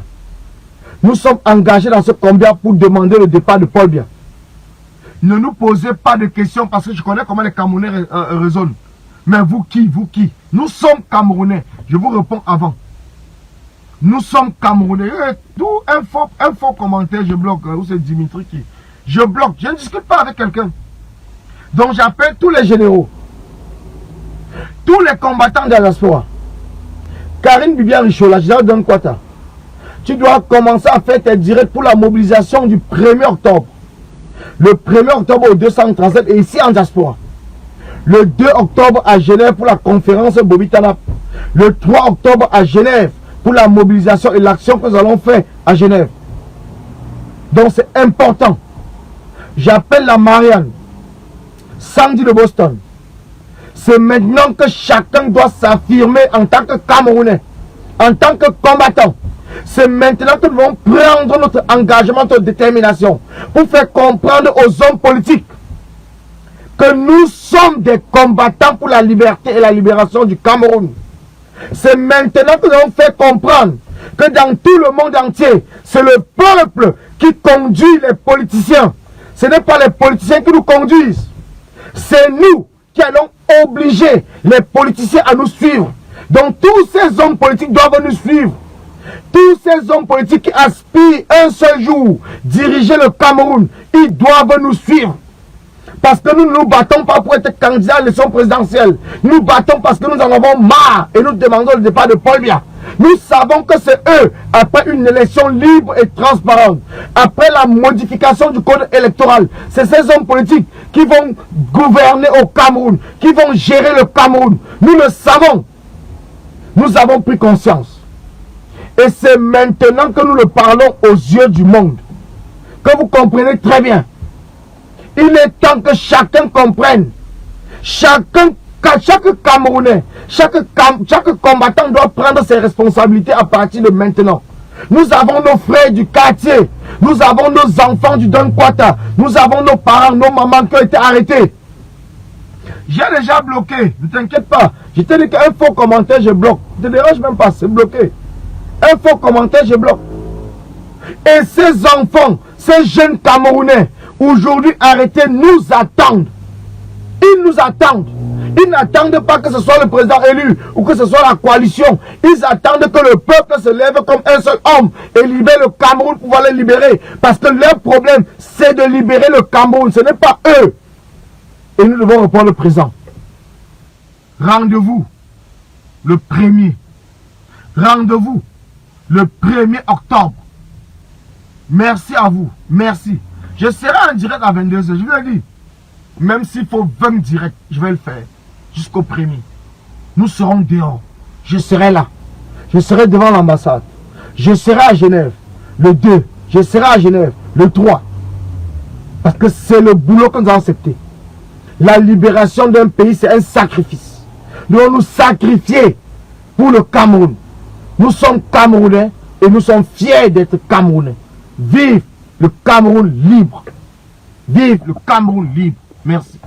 Nous sommes engagés dans ce combat pour demander le départ de Paul Biya. Ne nous posez pas de questions parce que je connais comment les Camerounais raisonnent. Mais vous qui? Vous qui? Nous sommes Camerounais. Je vous réponds avant. Nous sommes Camerounais. Tout un faux commentaire, je bloque. Où c'est Dimitri qui? Je bloque. Je ne discute pas avec quelqu'un. Donc j'appelle tous les généraux. Tous les combattants de la diaspora. Karine Bibia Richaud, la générale Don Quata. Tu dois commencer à faire tes directs pour la mobilisation du 1er octobre. Le 1er octobre au 237 et ici en diaspora. Le 2 octobre à Genève pour la conférence Bobby Tanap. Le 3 octobre à Genève pour la mobilisation et l'action que nous allons faire à Genève. Donc c'est important. J'appelle la Marianne, Sandy de Boston. C'est maintenant que chacun doit s'affirmer en tant que Camerounais, en tant que combattant. C'est maintenant que nous devons prendre notre engagement, notre détermination pour faire comprendre aux hommes politiques que nous sommes des combattants pour la liberté et la libération du Cameroun. C'est maintenant que nous allons faire comprendre que dans tout le monde entier, c'est le peuple qui conduit les politiciens. Ce n'est pas les politiciens qui nous conduisent. C'est nous qui allons obliger les politiciens à nous suivre. Donc tous ces hommes politiques doivent nous suivre. Tous ces hommes politiques qui aspirent un seul jour diriger le Cameroun, ils doivent nous suivre. Parce que nous ne nous battons pas pour être candidats à l'élection présidentielle. Nous battons parce que nous en avons marre et nous demandons le départ de Paul Biya. Nous savons que c'est eux, après une élection libre et transparente, après la modification du code électoral, c'est ces hommes politiques qui vont gouverner au Cameroun, qui vont gérer le Cameroun. Nous le savons. Nous avons pris conscience. Et c'est maintenant que nous le parlons aux yeux du monde. Que vous comprenez très bien. Il est temps que chacun comprenne. Chaque Camerounais, chaque combattant doit prendre ses responsabilités à partir de maintenant. Nous avons nos frères du quartier. Nous avons nos enfants du Don Kwata. Nous avons nos parents, nos mamans qui ont été arrêtés. J'ai déjà bloqué. Ne t'inquiète pas. Je te dis qu'un faux commentaire, je bloque. Ne te dérange même pas, c'est bloqué. Un faux commentaire, je bloque. Et ces enfants, ces jeunes Camerounais, aujourd'hui arrêtés, nous attendent. Ils nous attendent. Ils n'attendent pas que ce soit le président élu ou que ce soit la coalition. Ils attendent que le peuple se lève comme un seul homme et libère le Cameroun pour pouvoir les libérer. Parce que leur problème, c'est de libérer le Cameroun. Ce n'est pas eux. Et nous devons reprendre le présent. Rendez-vous le 1er. Rendez-vous le 1er octobre. Merci à vous. Merci. Je serai en direct à 22h. Je vous l'ai dit. Même s'il faut 20 directs, je vais le faire. Jusqu'au 1er. Nous serons dehors. Je serai là. Je serai devant l'ambassade. Je serai à Genève le 2. Je serai à Genève le 3. Parce que c'est le boulot que nous avons accepté. La libération d'un pays, c'est un sacrifice. Nous allons nous sacrifier pour le Cameroun. Nous sommes Camerounais et nous sommes fiers d'être Camerounais. Vive le Cameroun libre. Vive le Cameroun libre. Merci.